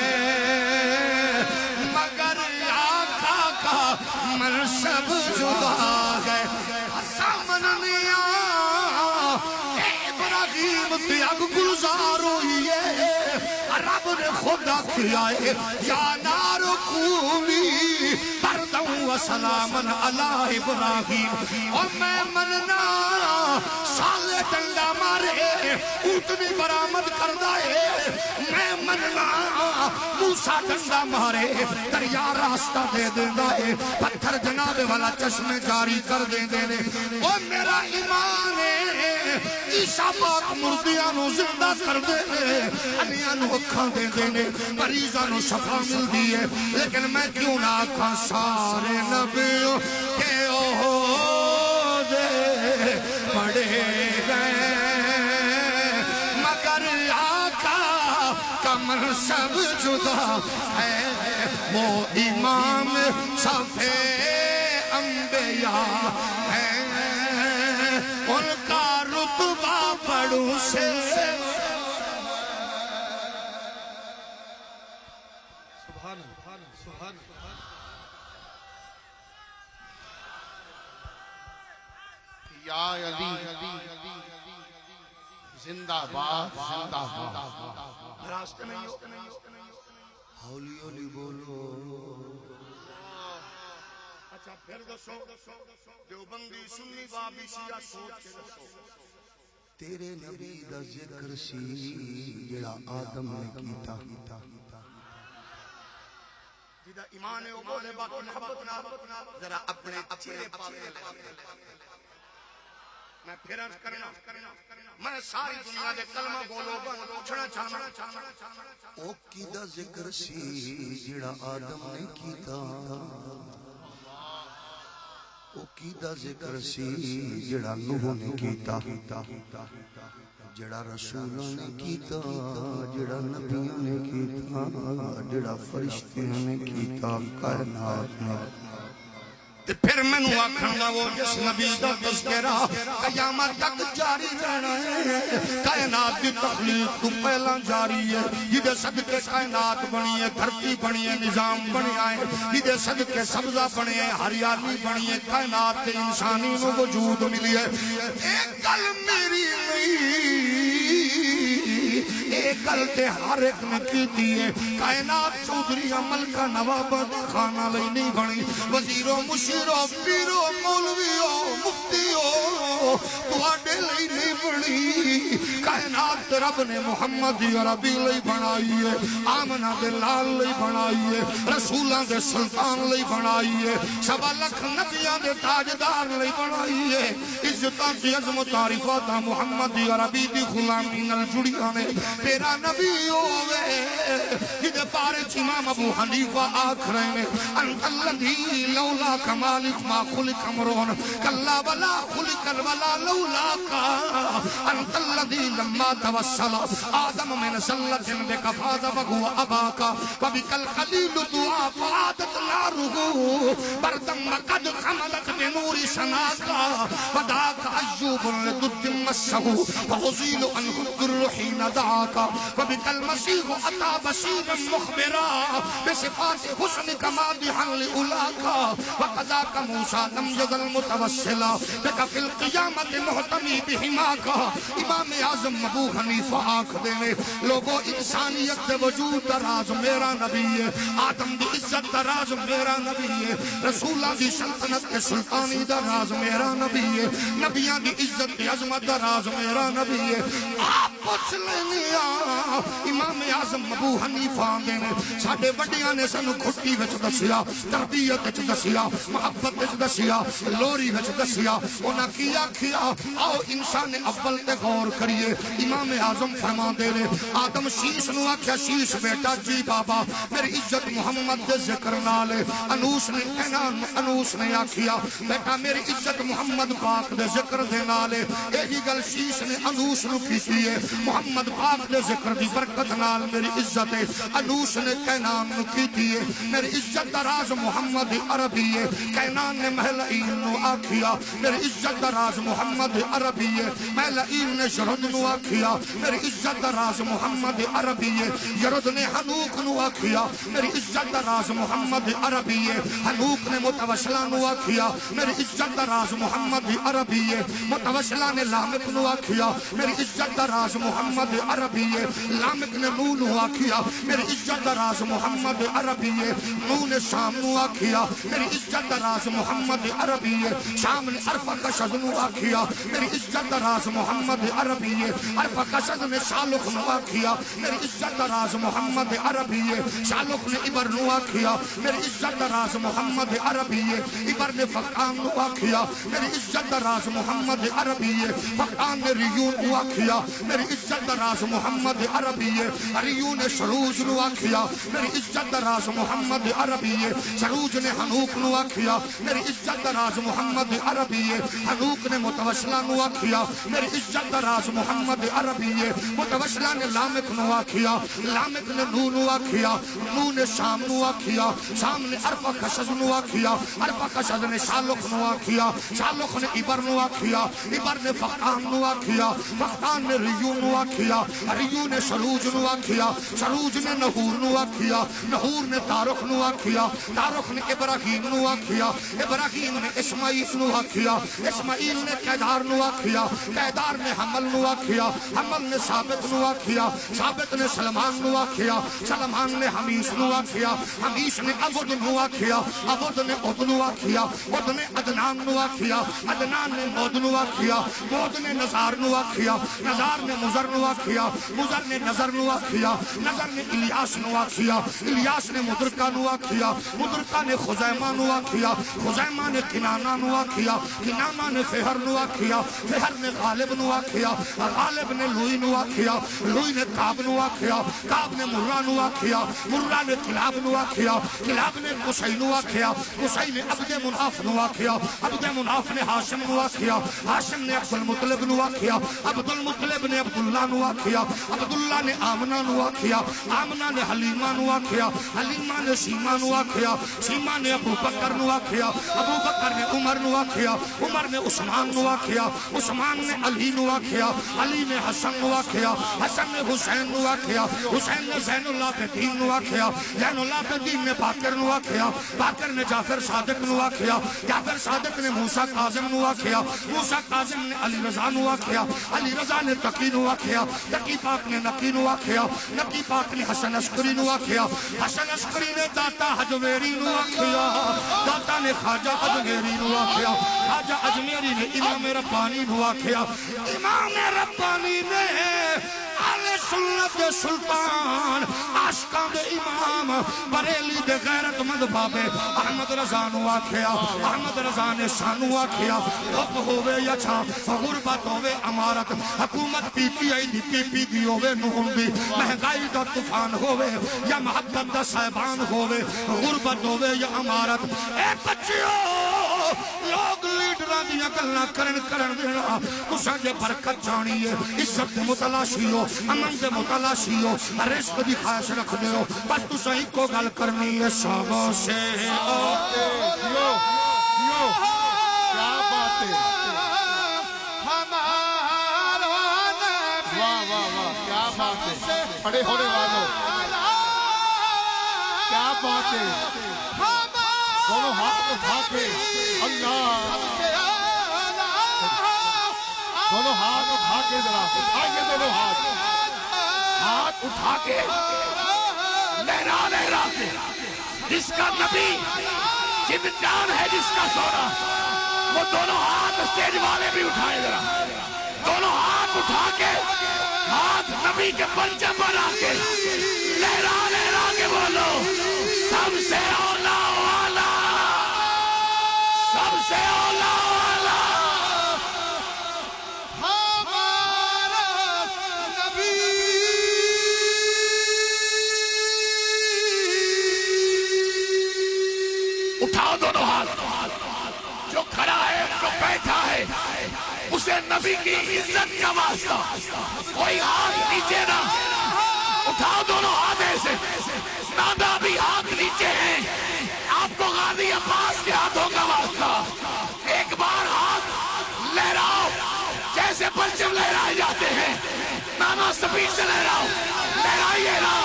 مگر آقا کا منصب جدا ہے. سامنیا ابراہیم تیاگ گلزار ہوئی ہے رب نے خدا کیا ہے یا نار کونی برداً و سلاماً علی ابراہیم. اور میں مننا سالے ڈنڈا مارے اونٹنی برآمد کردہ ہے. میں مننا موسیٰ ڈنڈا مارے دریا راستہ دے دینا ہے. پتھر جناب والا چشمے جاری کر دے دینے. اور میرا ایمان ہے عیسیٰ پاک مردیاں نو زندہ کر دینے انیاں نو اکھاں دے دینے مریضاں نو شفا مل دیئے. لیکن میں کیوں نہ آکھاں سارے نبیوں کے عہدے بڑے گئے مگر آقا کا منصب جدا ہے. وہ امام صفے انبیاء ہے ان کا رتبہ بڑوں سے. یا علی زندہ باد زندہ باد. راستے میں ہولی ہولی بولو. اچھا پھر دسو دیوبندی سنی بابی شیعہ سوچ کے دسو. تیرے نبی دا ذکر سی جڑا آدم نے کیتا جیدہ ایمان ہے وہ بولے باقی محبت نہ ذرا اپنے چہرے پاکے میں پھر عرض کرنا میں ساری دنیا دے کلمہ بولو پوچھنا چاہنا او کیدا ذکر سی جڑا آدم نے کیتا. او کیدا ذکر سی جڑا نوح نے کیتا جڑا رسولوں نے کیتا جڑا نبیوں نے کیتا جڑا فرشتوں نے کیتا کائنات نے. پھر میں نو آکھن گا وہ جس نبی دا تذکرہ قیامت تک جاری رہنا ہے. کائنات کی تخلیق تو پہلا جاری ہے. یہ صدقے کائنات بنی ہے دھرتی بنی ہے نظام بنی ہے. یہ صدقے سبزہ بنی ہے ہریالی بنی ہے کائنات کے انسانی نو وجود ملی ہے. ایک گل میری نہیں ایک گل تے ہر ایک نے کی دیئے. کائنات چودھری عمل کا نوابت خانہ لئی نہیں بنی. وزیروں مشیروں پیروں مولویوں مفتیوں تواڈے لئی نہیں بنی. کائنات رب نے محمد عربی لئی بنائی ہے آمنہ دے لال لئی بنائی ہے رسولاں دے سلطان لئی بنائی ہے 1.25 لاکھ نبیاں دے تاجدار لئی بنائی ہے. عزتاں دی عظمت عارفات محمد عربی دی غلامی نال جڑیاں نے. تیرا نبی ہوئے جدے پارے امام ابو حنیفہ آکھ رہے ہیں انت الذی لولا کمالک ما خلق امرون کلا ولا خلق ولا لولا کا انت الذی لما توسل آدم من زلت بکفاز وهو اباک وبک الخلیل دعا فعادت ناره بردم وقد خملت بنور سناک ودعاک ایوب لضد مسه فأزیل عنه الضر حین دعاک وبک المسیح اتی بشیرا مخبرا بصفات حسنک مادحا لأولاک وقذاک موسیٰ لم یزل متوسلا بک فی القیامت محتمی بحماک امام اعظم ابو حنیفہ آنکھ دینے لوگوں انسانیت دے وجود دراز میرا نبی ہے آدم دی عزت دراز میرا نبی ہے رسولہ دی سلطنت کے سلطانی دراز میرا نبی ہے نبیان دی عزت دی عظمت دراز میرا نبی ہے آپ پوچھ لینیا امام اعظم ابو حنیفہ دینے ساڑھے وڈیاں نے سنو کھٹی وچ دسیا تربیت وچ دسیا محبت وچ دسیا لوری وچ دسیا انہاں کیا آؤ انسان اول تے غور کریے امام اعظم فرما دے رہے آدم شیش نو آکھیا شیش بیٹا جی بابا میری عزت محمد دے ذکر نالے انوس نے کہنان انوس نے آکھیا بیٹا میری عزت محمد پاک دے ذکر دے نالے ایہی گل شیش نے انوس نو کیتی ہے محمد پاک دے ذکر دی برکت نال میری عزت ہے انوس نے کہنان نو کیتی ہے میری عزت دراز محمد عربی ہے کہنان نے محلعین نو آکھیا میری عزت دراز محمد عربی ہے محلعین نے شرد نو آکھیا میری عزت دراز محمد عربی ہے یرد نے حنوک نو آکھیا میری عزت دراز محمد عربی ہے حنوک نے متوسلہ نو آکھیا میری عزت دراز محمد عربی ہے متوسلہ نے لامک نو آکھیا میری عزت دراز محمد عربی ہے لامک نے نو نو آکھیا میری عزت دراز محمد عربی ہے نو نے شام نو آکھیا میری عزت دراز محمد عربی ہے شام نے عرفہ کا شد نو آکھیا میری عزت دراز محمد عربی ہے عرفہ کا شد نے شالخ نو آکھیا میری عزت دراز محمد عربی ہے شالخ نے عبر نو آکھیا میری عزت دراز محمد عربی ہے عبر نے فقان نو آکھیا میری عزت دراز محمد عربی ہے فقان نے ریون نو آکھیا میری عزت دراز محمد عربی ہے ریون نے شروج نو آکھیا میری عزت دراز محمد عربی ہے شروج نے حنوک نو آکھیا میری عزت دراز محمد عربی ہے حنوک نے متوسلہ نو آکھیا میری عزت دراز محمد عربی ہے متوسلہ نے لامک نو آکھیا لامک نے نو آکھیا نو نے شام نو آکھیا شام نے عرفہ خشد نو آکھیا عرفہ خشد نے شالخ نو آکھیا شالخ نے عبر نو آکھیا عبر نے فقان نو آکھیا فقان نے ریون نو آکھیا ریون نے شروج نو آکھیا شروج نے نہور نو آکھیا نہور نے تارخ نو آکھیا تارخ نے ابراہیم نو آکھیا ابراہیم نے اسماعیل نو آکھیا اسماعیل نے قیدار نو آکھیا قیدار نے حمل نو آکھیا حمل نے ثابت نو آکھیا ثابت نے سلمان نو آکھیا سلمان نے حمیس نو آکھیا حمیس نے عبد نو آکھیا عبد نے عد نو آکھیا عد نے عدنان نو آکھیا عدنان نے مود نو آکھیا مود نے نظار نو آکھیا نظار نے مزر نو آکھیا مزر نے نظر نو آکھیا نظر نے الیاس نو آکھیا الیاس نے مدرکہ نو آکھیا مدرکہ نے خزیمہ نو آکھیا خزیمہ نے کنانہ نو آکھیا کنانہ نے فہر نو آکھیا فہر نے غالب نو آکھیا غالب نے لوئی نو آکھیا لوئی نے کعب نو آکھیا کعب نے مرہ نو آکھیا مرہ نے کلاب نو آکھیا کلاب نے قصی نو آکھیا قصی نے عبد مناف نو آکھیا عبد مناف نے ہاشم نو آکھیا ہاشم نے عبد المطلب نو آکھیا عبد المطلب نے عبداللہ نو آکھیا عبداللہ نے آمنہ نو آکھیا آمنہ نے حلیمہ نو آکھیا حلیمہ نے سیمہ نو آکھیا سیمہ نے ابو بکر نو آکھیا ابو بکر نے عمر نو آکھیا عمر نے عثمان نو آکھیا عثمان نے علی نو آکھیا علی نے حسن نو آکھیا حسن نے حسین نو آکھیا حسین نے زین اللہ پہ دین نو آکھیا زین اللہ پہ دین نے باقر نو آکھیا باقر نے جعفر صادق نو آکھیا جعفر صادق نے موسیٰ قاظم نو آکھیا موسیٰ قاظم نے علی رضا نو آکھیا علی رضا نے تقی نو آکھیا تقی پاک نے نقی نو آکھیا نقی پاک نے حسن عسکری نو آکھیا حسن عسکری نے داتا حجویری نو آکھیا داتا نے خواجہ اجمیری نو آکھیا خواجہ اجمیری نے امام ربانی نو آکھیا امام ربانی نے اہل سنت دے سلطان عاشقاں دے امام بریلی دے غیرت مند بابے احمد رضا نو آکھیا احمد رضا نے سانو آکھیا حب ہووے یا چھا غربت ہووے امارت حکومت پی پی آئی دی پی پی دی ہووے نون دی مہنگائی دا طوفان ہووے یا محبت دا صاحبان ہووے غربت ہووے یا امارت اے بچیو لوگ لیڈران دیا گلا کرن دینا تساں جے برکت جانی ہے عزت دے متلاشی ہو امن دے متلاشی ہو رزق دی خواہش رکھدے ہو بس تساں اکو گل کرنی ہے سب سے کیا بات ہے واہ واہ واہ کیا بات ہے کھڑے ہونے والوں کیا بات ہے دونوں ہاتھ اٹھا کے اللہ دونوں ہاتھ اٹھا کے ذرا اٹھائیے دونوں ہاتھ اٹھا کے لہرا لہرا کے جس کا نبی جن جان ہے جس کا سونا وہ دونوں ہاتھ اسٹیج والے بھی اٹھائے ذرا دونوں ہاتھ اٹھا کے ہاتھ نبی کے پرچم بنا کے لہرا لہرا کے بولو سب سے اولا والا سب سے اولا والا ہمارا نبی اٹھاؤ دونوں ہاتھ جو کھڑا ہے جو بیٹھا ہے اسے نبی کی عزت کا واسطہ کوئی ہاتھ نیچے نہ اٹھاؤ دونوں ہاتھ ایسے نادا بھی ہاتھ نیچے ہیں آپ کو غازی عباس کے ہاتھوں کا واسطہ ایک بار ہاتھ لہراؤ جیسے پرچم لہرائے جاتے ہیں نانا سپیڈ سے لہراؤ لہرائیے نا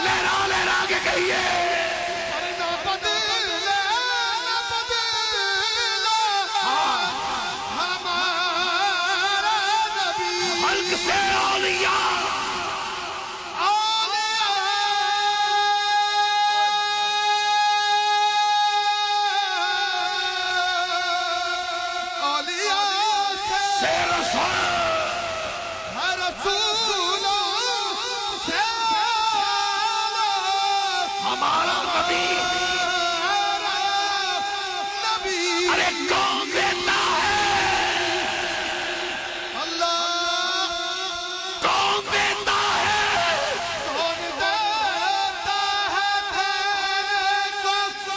لہرا لہرا کے کہیے خلق سے اولیاء ہمارا نبی ارے کون دیتا ہے اللہ کون دیتا ہے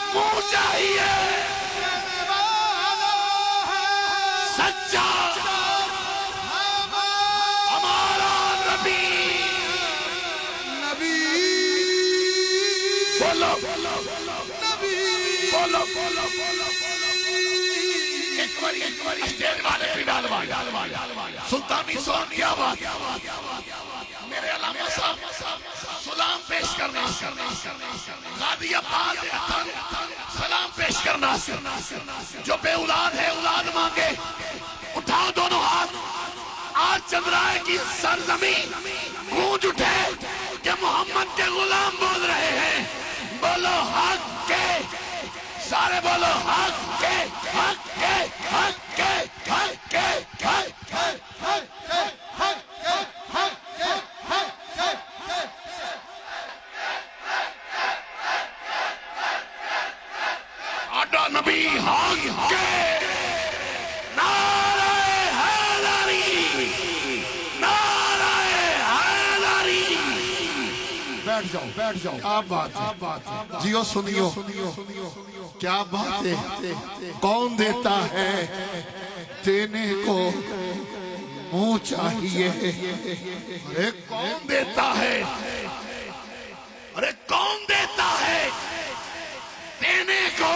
منہ چاہیے سچا ہمارا نبی بولو بولو بولو ایک بار اسٹیج والے بھی ڈالوا سلطانی سون کی آواز میرے علامہ صاحب سلام پیش کرنا غازی عباس سلام پیش کرنا جو بے اولاد ہے اولاد مانگے اٹھاؤ دونوں ہاتھ آج چندرائے کی سرزمین گونج اٹھے کہ محمد کے غلام بول رہے ہیں بولو حق کے سارے بولو حق کے حق کے حق کے حق کے حق کے آٹا نبی حق کے نعرہ حیدری نعرہ حیدری بیٹھ جاؤ کیا بات ہے جیو سنیو کیا بات ہے کون دیتا ہے دینے کو منہ چاہیے ارے کون دیتا ہے ارے کون دیتا ہے دینے کو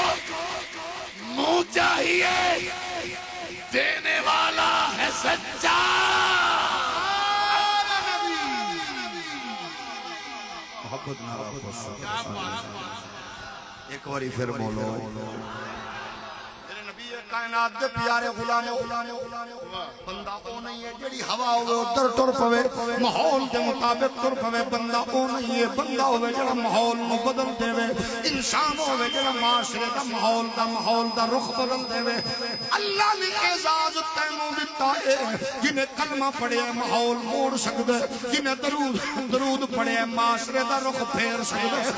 منہ چاہیے دینے والا ہے سچا محبت ایک باری پھر بولو کائنات دے پیارے غلام بندہ او نہیں ہے جڑی ہوا ہوے ادھر ٹر پوے ماحول دے مطابق ٹر پوے بندہ او نہیں ہے بندہ ہوے جڑا ماحول نو بدل دے وے انسان ہوے جڑا معاشرے دا ماحول دا رخ بدل دے وے اللہ نے اعزاز تینوں دتا ہے جنہیں کلمہ پڑھے ماحول موڑ سکدے جنہیں درود پڑھے معاشرے دا رخ پھیر سکدے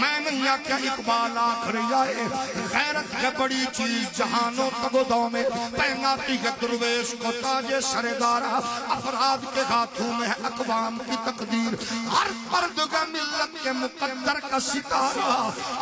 میں نہیں آکھیا اقبال آخری آئے غیرت ہے بڑی چیز جہانوں تگدوں میں پہناتی ہے درویش کو تاج سردارا افراد کے ہاتھوں میں ہے اقوام کی تقدیر ہر پردگاہ ملت کے مقدر کا ستارہ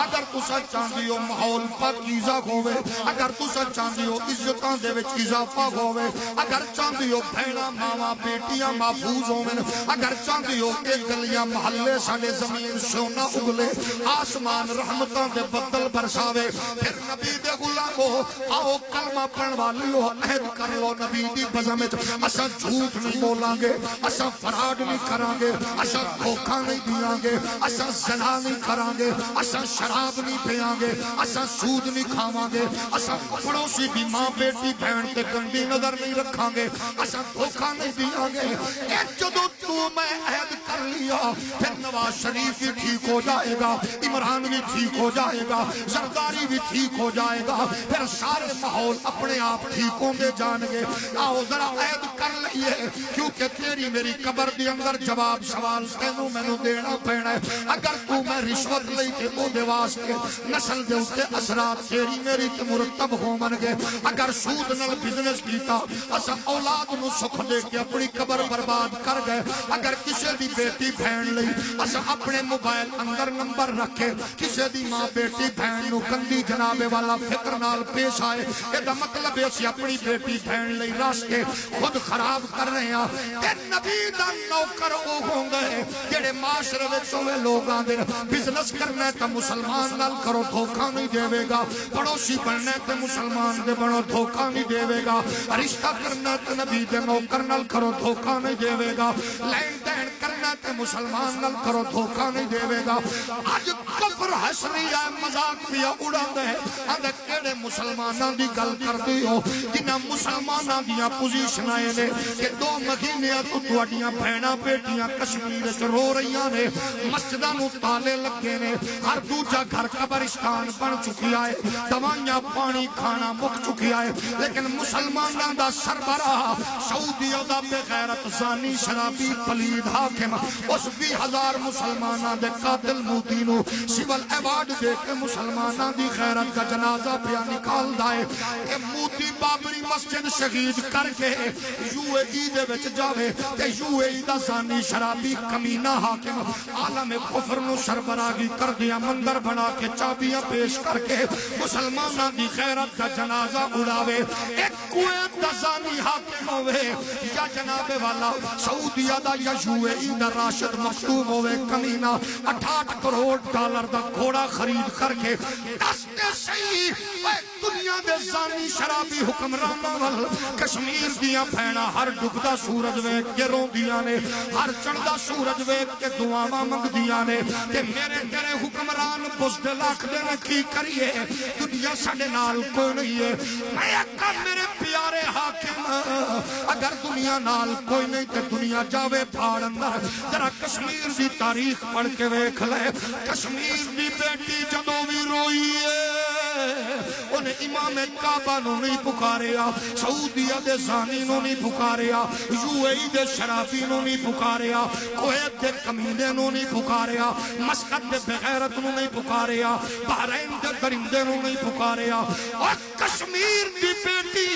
اگر تسا چاندی ہو ماحول پاکیزہ ہوئے اگر تسا چاندی ہو عزتاں دے وچ اضافہ ہوئے اگر چاندی ہو بھیڑا ماما بیٹیاں محفوظ ہوئے اگر چاندی ہو کہ گلیاں محلے ساڑے زمین سونا اگلے آسمان رحمتاں دے بدل برساوے پھر نبی دے غلامو آؤ کلمہ پڑھ والی ہو عہد کر لو نبی دی بزمت اسا جھوٹ نہیں بولیں گے اسا فراڈ نہیں کریں گے اسا دھوکہ نہیں دیاں گے اسا زنا نہیں کریں گے اسا شراب نہیں پیاں گے اسا سود نہیں کھاواں گے اسا پڑوسی بھی ماں بیٹی بہن تے گندی نظر نہیں رکھاں گے اسا دھوکہ نہیں دیاں گے ایک جدو تو میں عہد کر لیا پھر نواز شریف بھی ٹھیک ہو جائے گا عمران بھی ٹھیک ہو جائے گا زرداری بھی ٹھیک ہو جائے گا پھر سارے ماحول اپنے آپ ٹھیک ہوں گے جان گے آؤ ذرا عہد کر لئیے کیونکہ تیری میری قبر دی اندر جواب سوال تینوں میں نو دینا پینا ہے اگر تو میں رشوت لئی تے او دے واسطے نسل دے اتے اثرات تیری میری تے مرتب ہو من گے اگر سود نل بزنس کیتا اسا اولاد نو سکھ دے کے اپنی قبر برباد کر گئے اگر کسے دی بیٹی بہن لئی اسا اپنے موبائل اندر نمبر رکھے کسے دی ماں بیٹی بہن نو کندی جنابے والا فکر نال پیش آئے یہ دا مطلب ہے اسی اپنی بیٹی بہن لئی راستے خود خراب کر رہے ہیں کہ نبی دا نوکر او ہوں گے جڑے معاشرے وچ ہوئے لوگ آندے بزنس کرنا ہے تا مسلمان نال کرو دھوکہ نہیں دے گا پڑوسی بننا ہے تے مسلمان دے بنو دھوکہ نہیں دے گا رشتہ کرنا ہے تے نبی دے نوکر نال کرو دھوکہ نہیں دے گا لین دین کرنا ہے تے مسلمان نال کرو دھوکہ نہیں دے گا آج کفر حسری ہے مذاق پیا اڑا دے آدھے کیڑے مسلماناں دی گل کر دیو جنہاں مسلماناں دیاں پوزیشن آئے نے کہ 2 مہینے تو توڑیاں بہناں بیٹیاں کشمیر سے رو رہیاں نے مسجداں نو تالے لگے نے ہر دوجا گھر قبرستان بن چکی آئے دوائیاں پانی کھانا مک چکی آئے لیکن مسلماناں دا سربراہ سعودیہ دا بے غیرت زانی شرابی پلید حاکم اس 20,000 مسلماناں دے قاتل موتی نو سیول ایوارڈ دے کے مسلماناں دی غیرت کا جنازہ پیا نکال دائے اے موتی بابری مسجد شہید کر کے یو اے ای دے وچ جاوے تے یو اے ای دا زانی شرابی کمینہ حاکم عالم کفر نو سربراہی کر دیا مندر بنا کے چابیاں پیش کر کے مسلماناں دی غیرت کا جنازہ اڑاوے ایک کویت دا زانی حاکم ہوئے یا جناب والا سعودیہ دا یا یو اے ای دا راشد مختوم ہوئے کمینہ 68 کروڑ ڈالر دا گھوڑا خرید کر کے دستے صحیح دنیا دے زانی شرابی حکمرانہ وال کشمیر دیاں پھینا ہر ڈگدہ سورج ویک کے رو دیاں نے ہر چڑھدہ سورج ویک کے دعاواں منگ دیاں نے کہ میرے تیرے حکمران بزدے لاکھ دینے کی کریے دنیا ساڑے نال کوئی نہیں ہے میں اکا میرے پیارے حاکم اگر دنیا نال کوئی نہیں تے دنیا جاوے پھاڑ اندر ذرا کشمیر دی تاریخ پڑھ کے ویکھ لے کشمیر دی بیٹی جدوں بھی روئی ہے انہیں امام کعبہ نو نہیں پکاریا سعودیہ دے زانی نو نہیں پکاریا یو اے ای دے شرافی نو نہیں پکاریا کویت دے کمینے نو نہیں پکاریا مسقط دے بغیرت نو نہیں پکاریا بحرین دے درندے نو نہیں پکاریا اور کشمیر دی بیٹی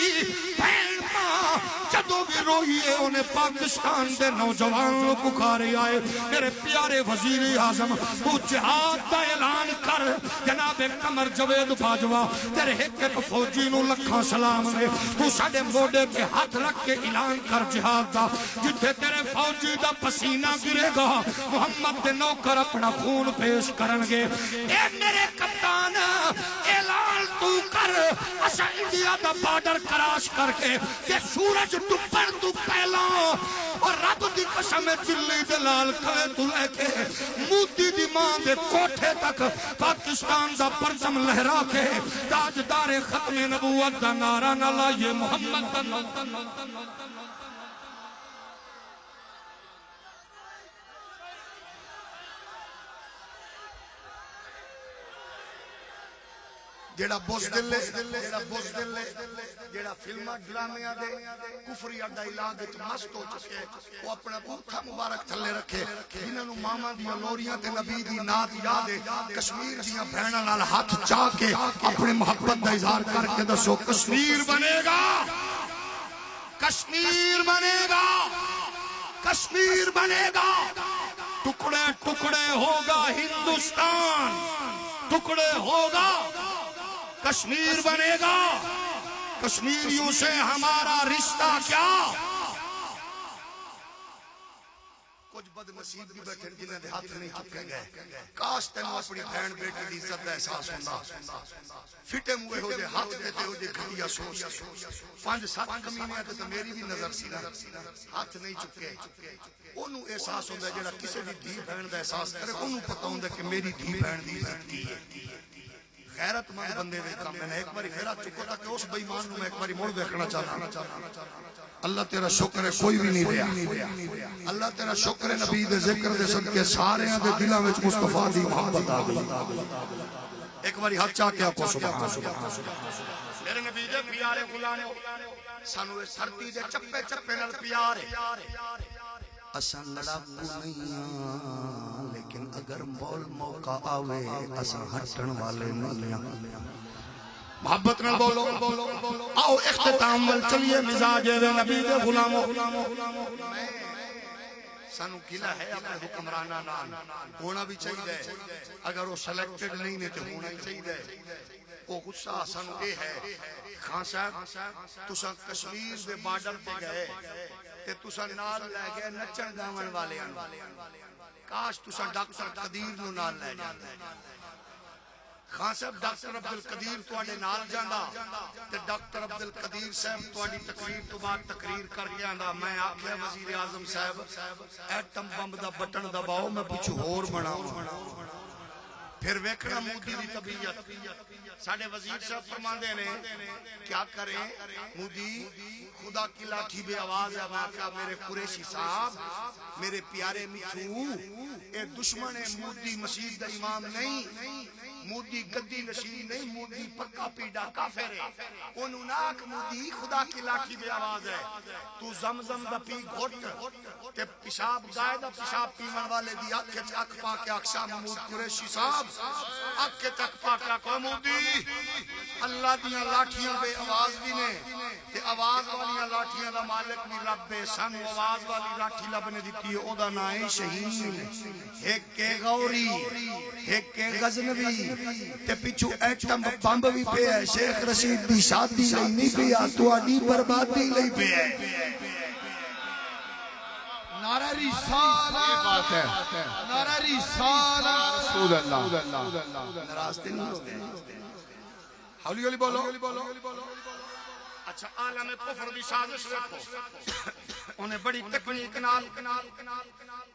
بہن ماں جدو بھی روئی ہے انہیں پاکستان دے نوجوان نو پکارے آئے میرے پیارے وزیر اعظم تو جہاد دا اعلان کر جناب قمر جوید باجوہ تیرے ایک فوجی نو لکھا سلام نے تو ساڑے موڑے کے ہاتھ رکھ کے اعلان کر جہاد دا جتھے تیرے فوجی دا پسینہ گرے گا محمد دے نوکر اپنا خون پیش کرنگے اے میرے کپتان اعلان تو کر اسا انڈیا دا بارڈر کراش کر کے کہ سورج ڈپڑ تو پہلا اور رب دی قسم چلی دلال کھوے تو لے کے موتی دی ماں دے کوٹھے تک پاکستان دا پرچم لہرا کے تاجدار ختم نبوت دا نعرہ نہ لائے محمد جیڑا بزدل جیڑا فلماں ڈرامیاں دے کفریہ ڈائلاگ وچ مست ہو چکے وہ اپنا بوتھا مبارک تھلے رکھے انہاں نوں ماما دیاں لوریاں تے نبی دی نعت یاد ہے کشمیر دیاں بہناں نال ہاتھ چا کے اپنے محبت دا اظہار کر کے دسو کشمیر بنے گا کشمیر بنے گا کشمیر بنے گا ٹکڑے ٹکڑے ہوگا ہندوستان ٹکڑے ہوگا کشمیر بنے گا کشمیریوں سے ہمارا رشتہ کیا کچھ بد نصیب بھی بیٹھے جنہیں دے ہاتھ نہیں چکے گئے کاش تینوں اپنی بہن بیٹی دی عزت دا احساس ہوندا فٹے موئے ہو جے ہاتھ دیتے ہو جے گھٹیا سوچ 5-7 کمینے آتے تو میری بھی نظر سی نا ہاتھ نہیں چکے انہوں احساس ہوندا جڑا کسی بھی دھی بہن دا احساس کرے انہوں پتہ ہوندا کہ میری دھی بہن دی عزت کی ہے غیرت مند بندے ویکھنا میں نے ایک باری غیرت چکو تھا کہ اس بے ایمان نوں میں ایک باری مڑ دیکھنا چاہتا اللہ تیرا شکر ہے کوئی بھی نہیں دیا اللہ تیرا شکر ہے نبی دے ذکر دے صدقے سارے دے دلاں وچ مصطفیٰ دی محبت آ گئی ایک باری ہاتھ چاہ کے آکو سبحان میرے نبی دے پیارے غلامو سانو اس دھرتی دے چپے چپے نال پیار ہے اساں لڑاکو نہیں لیکن اگر مول موقع آوے اساں ہٹن والے نہیں محبت نہ بولو آؤ اختتام ول چلیے مزاج نبی دے غلامو سانو گلا ہے اپنے حکمرانہ نال ہونا بھی چاہیے اگر وہ سلیکٹڈ نہیں نے تو ہونا ہی چاہیے وہ غصہ سانو اے ہے خان صاحب تساں کشمیر دے بارڈر تے گئے تے تساں نال لے گئے نچن گاون والیاں کاش تساں ڈاکٹر قدیر نو نال لے جاندے خان صاحب ڈاکٹر عبدالقدیر تواڈے نال جاندا تے ڈاکٹر عبدالقدیر صاحب تواڈی تقریر تو بعد تقریر کر کے آندا میں آکھیا وزیر اعظم صاحب ایٹم بم دا بٹن دباؤ میں کچھ ہور بناواں پھر ویکھنا مودی دی طبیعت ساڈے وزیر صاحب فرماندے نے کیا کریں مودی خدا کی لاٹھی بے آواز ہے میں کہا میرے قریشی صاحب میرے پیارے مٹھو اے دشمن مودی مسجد دا امام نہیں مودی گدی نشین نہیں مودی پکا پیڈا کافر ہے انہوں ناک مودی خدا کی لاٹھی بے آواز ہے تو زمزم دا پی گھٹ تے پیشاب گائے دا پیشاب پیمن والے دی آنکھ چک پا کے اقشا محمود قریشی صاحب آنکھ چک پا کے کو مودی اللہ دیاں لاٹھیاں بے آواز بھی نے تے آواز والیاں لاٹھیاں دا مالک بھی رب ہے سانو آواز والی لاٹھی لب نے دیتی ہے او دا نام شہید ایک کے غوری ایک کے غزنوی تے پیچھو ایٹم بمب بھی پہ ہے شیخ رشید دی شادی لئی نہیں پیا تواڈی بربادی لئی پہ ہے نعرہ رسالت نعرہ رسالت رسول اللہ نراستے نہیں ہولی ہولی بولو اچھا عالم کفر دی سازش رکھو انہیں بڑی تکنیک نال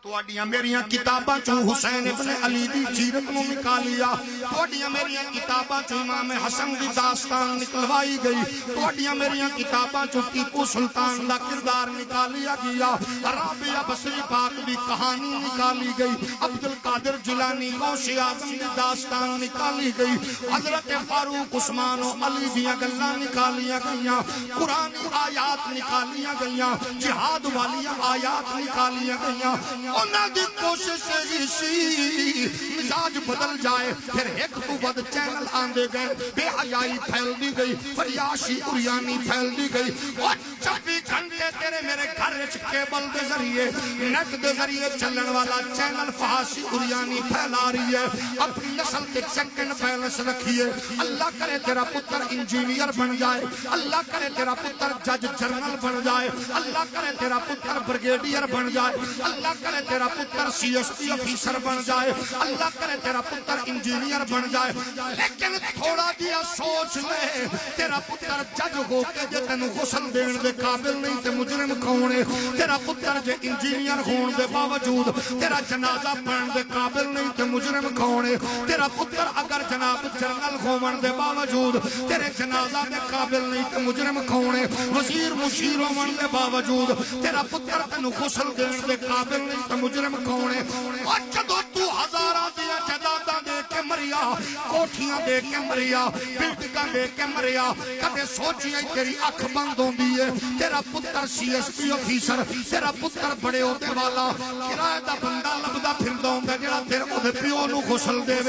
تواڈیاں میریاں کتاباں چوں حسین ابن علی دی سیرت نو نکالیا تواڈیاں میریاں کتاباں چوں امام حسن دی داستان نکلوائی گئی تواڈیاں میریاں کتاباں چوں ٹیپو سلطان دا کردار نکالیا گیا رابعہ بصری پاک دی کہانی نکالی گئی عبد القادر جیلانی غوث اعظم دی داستان نکالی گئی حضرت فاروق عثمان و علی دی گلاں نکالیاں گئیاں قرآنی آیات نکالیاں گئیاں جہاد والی آیات نکالیاں گئیاں انہاں دی کوشش اسی مزاج بدل جائے پھر ایک تو بد چینل آندے گئے بے حیائی پھیل دی گئی فریاشی اریانی پھیل دی گئی اور 24 گھنٹے تیرے میرے گھر وچ کیبل دے ذریعے نیٹ دے ذریعے چلن والا چینل فحاشی اریانی پھیلا رہی ہے اپنی نسل کے سیکنڈ بیلنس رکھیے اللہ کرے تیرا پتر انجینئر بن جائے اللہ کرے تیرا پتر جج جنرل بن جائے اللہ کرے تیرا پتر بریگیڈیئر بن جائے اللہ کرے تیرا پتر سی ایس پی آفیسر بن جائے اللہ کرے تیرا پتر انجینئر بن جائے لیکن تھوڑا دیا سوچ لے تیرا پتر جج ہو کے جے تینوں غسل دین دے قابل نہیں تے مجرم کون ہے تیرا پتر جے انجینئر ہون دے باوجود تیرا جنازہ پڑھن دے قابل نہیں تے مجرم کون ہے تیرا پتر اگر جناب جنرل ہون دے باوجود تیرے جنازہ دے قابل نہیں تے مجرم کون ہے وزیر مشیر ہون دے باوجود تیرا پتر تینوں غسل دین دے قابل نہیں تے مجرم کون ہے اور جدو تو ہزاراں دیا جداداں دے کے کے مریا کوٹھیاں دے کے مریا بلڈنگاں دے کے مریا کدے سوچیاں تیری اکھ بند ہوندی ہے تیرا پتر سی ایس پی آفیسر تیرا پتر بڑے عہدے والا کرایہ دا بندہ لبدا پھردا ہوندا جڑا تیرے اودے پیو نو غسل دے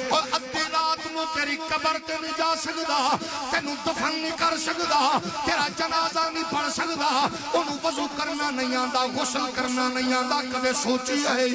اور ادھی رات نو تیری قبر تے نہیں جا سکدا تینوں دفن نہیں کر سکدا تیرا جنازہ نہیں پڑھ سکدا اونوں وضو کرنا نہیں آندا غسل کرنا نہیں آندا کدے سوچی ہے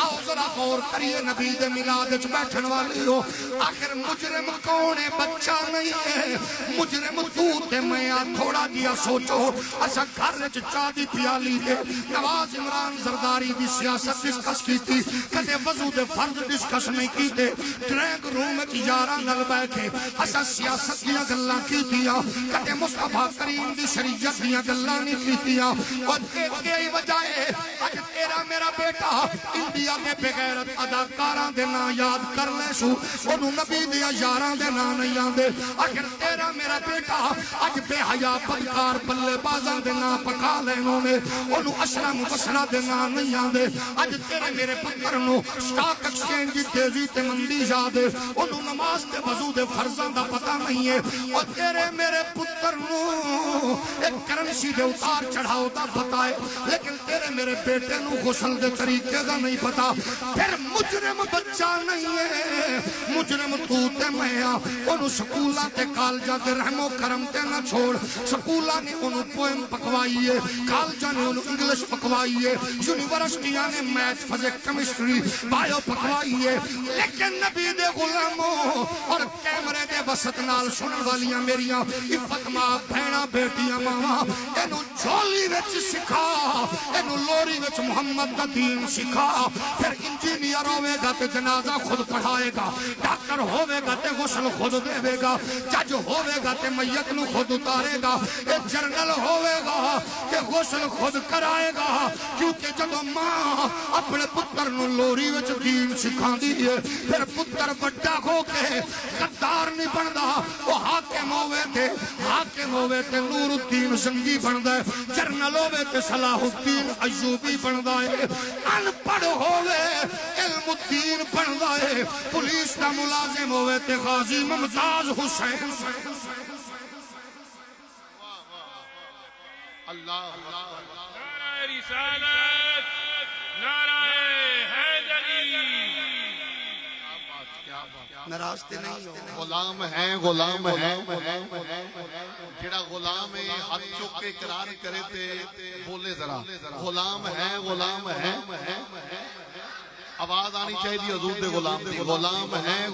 آؤ ذرا غور کریے نبی دے میلاد وچ بیٹھن والے ہو آخر مجرم کون ہے بچہ نہیں ہے مجرم تو تے میں تھوڑا جیا سوچو اسا گھر وچ چاہ دی پیالی دے نواز عمران زرداری دی سیاست ڈسکس کیتی کدے وضو دے فرض ڈسکس نہیں کیتے ڈرائنگ روم وچ یاراں نال بیٹھے اسا سیاست دیاں گلاں کیتیاں کدے مصطفیٰ کریم دی شریعت دیاں گلاں نہیں کیتیاں اور یہی وجہ ہے اج تیرا میرا بیٹا انڈیا دے بغیرت اداکاراں دے نام یاد کر لے سو اونوں نبی دیاں یاراں دے نام نہیں آندے آخر تیرا میرا بیٹا اج بے حیا بدکار بلے بازاں دے نام پکا لینوں نے اونوں اشرا مبشرہ دے نام نہیں آندے اج تیرے میرے پتر نو سٹاک ایکسچینج دی تیزی تے مندی یاد ہے اونوں نماز تے وضو دے فرضاں دا پتہ نہیں ہے اور تیرے میرے پتر نو ایک کرنسی دے اتار چڑھاؤ دا پتہ ہے لیکن تیرے میرے بیٹے نو غسل دے طریقے دا نہیں پتا پھر مجرم بچہ نہیں ہے مجرم تو تے میں انہوں سکولاں تے کالجہ دے رحم و کرم تے نہ چھوڑ سکولاں نے انہوں پوئم پکوائیے کالجہ نے انہوں انگلش پکوائیے یونیورسٹیاں نے میتھ فزک کیمسٹری بایو پکوائیے لیکن نبی دے غلاموں اور کیمرے دے وسط نال سنن والیاں میریاں عفت ماں بہنا بیٹیاں ماں انہوں جھولی وچ سکھا انہوں لوری وچ محمد دا دین سکھا پھر انجینئر ہوئے گا تے جنازہ خود پڑھائے گا ڈاکٹر ہوئے گا تے غسل خود دے گا جج ہوئے گا تے میت نو خود اتارے گا جرنل ہوئے گا تے غسل خود کرائے گا کیونکہ جب ماں اپنے پتر نو لوری وچ دین سکھا دیئے پھر پتر بڑا ہو کے غدار نہیں بندا وہ حاکم ہوئے تے نور الدین زنگی بندا ہے جرنل ہوئے تے صلاح الدین ایوبی بندا ہے ان پڑھ ہوئے علم الدین بندا ہے پولیس دا ملازم ہوئے تے غازی ممتاز حسین اللہ نعرہ رسالت نعرہ حیدری ناراض تے نہیں ہو غلام ہیں جڑا غلام ہے ہاتھ چوک کے اقرار کرے تے بولے ذرا غلام ہیں آواز آنی چاہیے حضور دے غلام دی غلام ہیں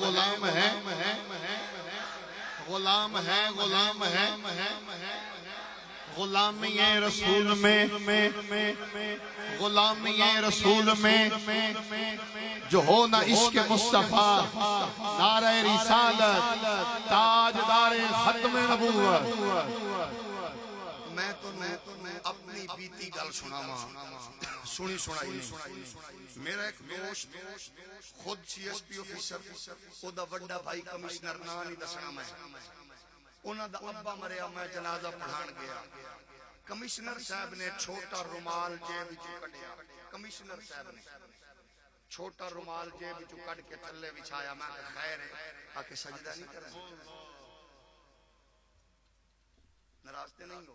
غلامی رسول میں غلامی رسول میں جو ہو نہ عشق مصطفیٰ نعرہ رسالت تاجدار ختم نبوت میں تو اپنی بیتی گل سنی سنائی میرا ایک دوست خود سی ایس پی آفیسر او دا وڈا بھائی کمشنر نا نہیں دسنا میں انہاں دا ابا مریا میں جنازہ پڑھان گیا کمشنر صاحب نے چھوٹا رومال جیب وچوں کڈیا کمشنر صاحب نے چھوٹا رومال جیب وچوں کڈ کے تھلے بچھایا میں خیر ہے آ کے سجدہ نہیں کرنا ناراض تے نہیں ہو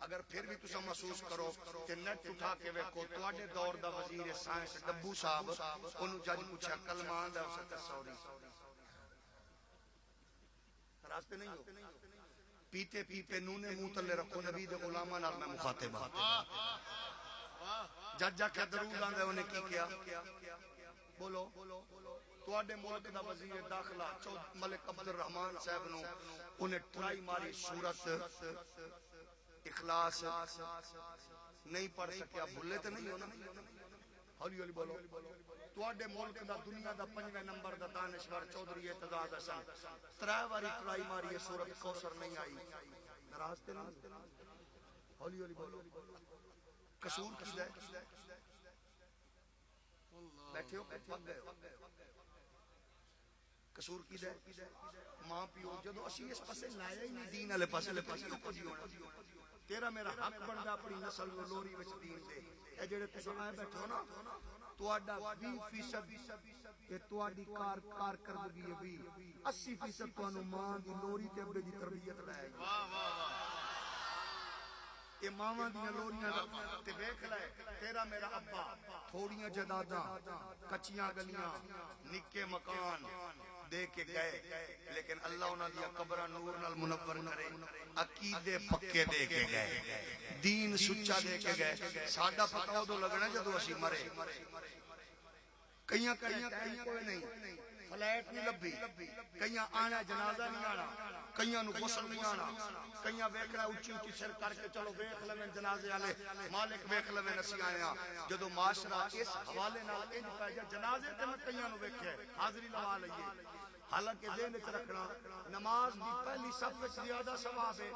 اگر پھر بھی تسا محسوس کرو کہ نیٹ اٹھا کے ویکھو تواڈے دور دا وزیر سائنس ڈبو صاحب اونوں جج پوچھا کلمہ آندا اس تے سوری راستے نہیں ہو پیتے پیتے نونے منہ تلے رکھو نبی دے غلاماں نال میں مخاطب ہاں جج جا کے درود آندا انہیں کی کیا بولو تواڈے ملک دا وزیر داخلہ ملک عبد الرحمان صاحب نو انہیں ٹرائی ماری صورت اخلاص نہیں پڑھ سکیا بھولے تے نہیں ہونا ہولی ہولی بولو تواڈے ملک دا دنیا دا 5ویں نمبر دا دانشور چودھری اعتزاز حسن 3 واری ٹرائی ماری ہے سورت کوثر نہیں آئی ناراض تے نہیں ہولی ہولی بولو قصور کس ہے بیٹھے ہو پک گئے ہو قصور کی ہے ماں پیو جدو اسی اس پاسے لایا ہی نہیں دین والے پاسے کو جی ہونا تیرا میرا حق بندا اپنی نسل نو لوری وچ دین دے اے جڑے تساں آئے بیٹھے ہو نا تواڈا 20% یہ تواڈی کارکردگی ہے 80% تانوں ماں دی لوری تے ابے دی تربیت لے گی یہ ماواں دی لوریاں تے ویکھ لے تیرا میرا ابا تھوڑیاں جداداں کچیاں گلیاں نکے مکان دے کے گئے لیکن اللہ انہاں دی قبراں نور نال منور کرے عقیدے پکے دے کے گئے دین سچا دے کے گئے ساڈا پتہ اودوں لگنا جدوں اسی مرے کئیاں کوئی نہیں فلیٹ نہیں لبھی کئیاں آنا جنازہ نہیں آنا کئیاں نو غسل نہیں آنا کئیاں ویکھنا اونچی اونچی سر کر کے چلو ویکھ لویں جنازے والے مالک ویکھ لویں اسی آئے ہاں جدوں معاشرہ اس حوالے نال انج پہ جا جنازے تے میں کئیاں نو ویکھیا حاضری لوا لئیے حالانکہ ذہن وچ رکھنا نماز دی پہلی صف وچ زیادہ ثواب ہے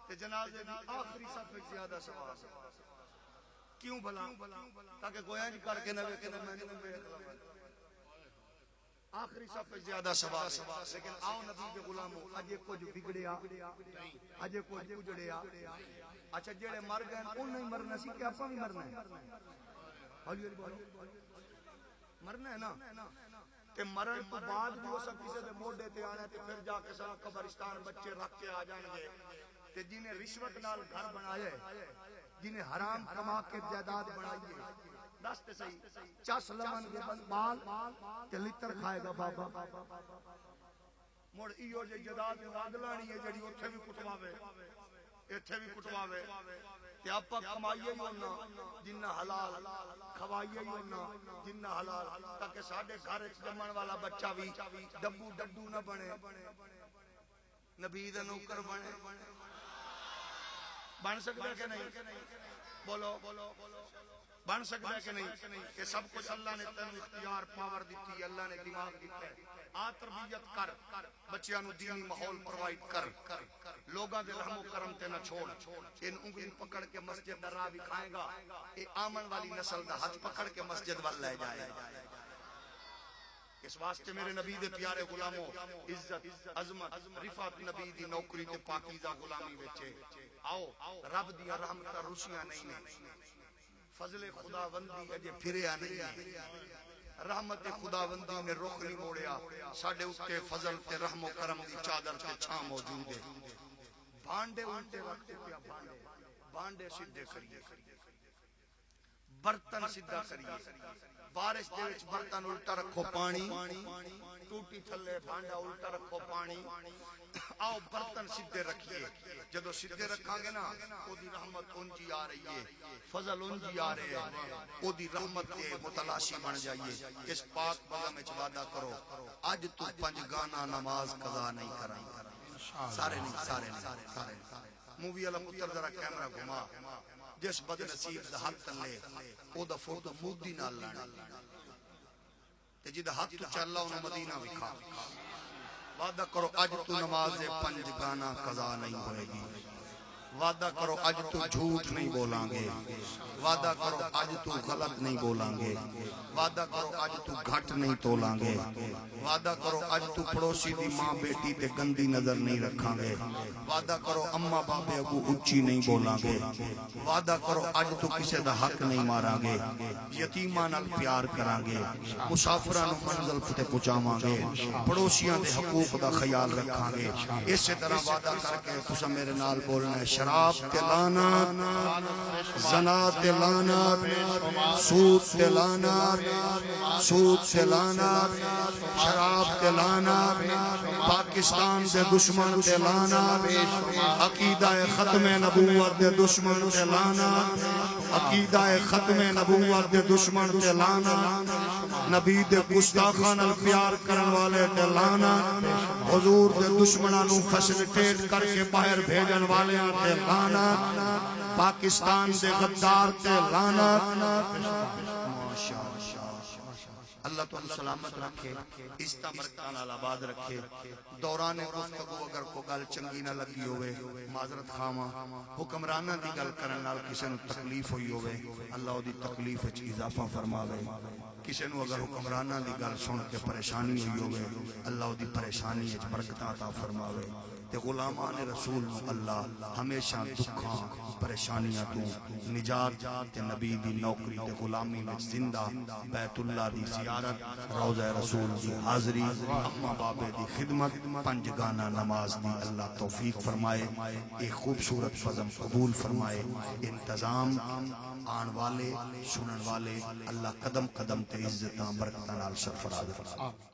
تے جنازے دی آخری صف وچ زیادہ ثواب ہے کیوں بھلا تاکہ گویا جی کر کے نہ ویکھے میں نہیں ویکھ لواں آخری صف وچ زیادہ ثواب لیکن آؤ نبی دے غلاموں اجے کچھ بگڑیا اجے کچھ اجڑیا اچھا جڑے مر گئے انہاں ہی مرنا سی کہ اپاں بھی مرنا ہے ہولی ہولی بولو مرنا ہے نا تے مرن تو بعد بھی اسا کسے دے موڈے تے آنا تے پھر جا کے سارا قبرستان بچے رکھ کے آ جان گے تے جنہیں رشوت نال گھر بنائے جنہیں حرام کما کے جائیداد بنائیے دس تے صحیح چس لمن کے بال تے لتر کھائے گا بابا مڑ ایو جے جائیداد نو اگ لانی ہے جڑی اوتھے بھی کٹواوے ایتھے بھی کٹواوے تے آپا کمائیے ہی ہونا جنہ حلال کھوائیے ہی ہونا جنہ حلال تاکہ ساڈے گھر وچ جمن والا بچہ بھی ڈبو ڈڈو نہ بنے نبی دا نوکر بنے بن سکتا ہے کہ نہیں بولو بن سکتا ہے کہ نہیں کہ سب کچھ اللہ نے تینوں اختیار پاور دیتی ہے اللہ نے دماغ دیتا ہے آ تربیت کر بچیاں نو دینی ماحول پرووائڈ کر لوگاں دے رحم و کرم تے نہ چھوڑ ان انگلی پکڑ کے مسجد دا راہ وکھائے گا اے آمن والی نسل دا ہاتھ پکڑ کے مسجد وال لے جائے گا اس واسطے میرے نبی دے پیارے غلاموں عزت عظمت رفعت نبی دی نوکری تے پاکیزہ غلامی وچ آؤ رب دی رحمت روشیاں نہیں نے فضل خداوندی اجے پھریا نہیں رحمت خداوندی نے رخ نہیں موڑیا ساڈے اوتے فضل تے رحم و کرم دی چادر تے چھاں موجود ہے بھانڈے الٹے رکھتے پیا بھانڈے سیدھے کریے برتن سیدھا کریے بارش دے وچ برتن الٹا رکھو پانی ٹوٹی تھلے بھانڈا الٹا رکھو پانی آؤ برتن سیدھے رکھیے جدو سیدھے رکھا گے نا او دی رحمت انجی آ رہی ہے فضل انجی آ رہے ہیں او دی رحمت کے متلاشی بن جائیے اس پاک بلم وچ وعدہ کرو اج تو 5 گانا نماز قضا نہیں کرائیں سارے مووی والا پتر ذرا کیمرہ گھما جس بد نصیب دا ہاتھ تلے او دا فوٹو مودی نال لانا تے جدا ہاتھ تو چل انہوں مدینہ وکھا وعدہ کرو اج تو نماز 5 گانا قضا نہیں ہوئے گی وعدہ کرو اج تو جھوٹ نہیں بولیں گے وعدہ کرو اج تو غلط نہیں بولیں گے وعدہ کرو اج تو گھٹ نہیں تولیں گے وعدہ کرو اج تو پڑوسی دی ماں بیٹی تے گندی نظر نہیں رکھاں گے وعدہ کرو اماں بابے ابو اچھی نہیں بولاں گے وعدہ کرو اج تو کسے دا حق نہیں ماراں گے یتیماں نال پیار کراں گے مسافراں نو منزل تے پہنچاواں گے پڑوسیاں دے حقوق دا خیال رکھاں گے اسی طرح وعدہ کر کے تساں میرے نال بولنا ہے شراب تے لعنت زنا تے لعنت سود تے لعنت شراب تے لعنت پاکستان دے دشمن تے لعنت عقیدہ ختم نبوت دے دشمن تے لعنت عقیدہ ختم نبوت دے دشمن تے لعنت نبی دے گستاخاں نال پیار کرن والے تے لعنت حضور دے دشمناں نو فیسیلیٹیٹ کر کے باہر بھیجن والیاں تے لعنت پاکستان دے غدار تے لعنت اللہ تو سلامت رکھے استمرتا نال آباد رکھے دوران گفتگو اگر کو گل چنگی نہ لگی ہوئے معذرت خواہاں حکمراناں دی گل کرن نال کسے نو تکلیف ہوئی ہوئے اللہ دی تکلیف وچ اضافہ فرماوے کسے نو اگر حکمراناں دی گل سن کے پریشانی ہوئی ہوئے اللہ دی پریشانی وچ برکت عطا فرماوے تے غلامان رسول نو اللہ ہمیشہ دکھاں پریشانیاں تو نجات تے نبی دی نوکری تے غلامی وچ زندہ بیت اللہ دی زیارت روضہ رسول دی حاضری اماں بابے دی خدمت پنج گانا نماز دی اللہ توفیق فرمائے ایک خوبصورت فضم قبول فرمائے انتظام آن والے سنن والے اللہ قدم قدم تے عزتاں برکتاں نال سرفراز فرمائے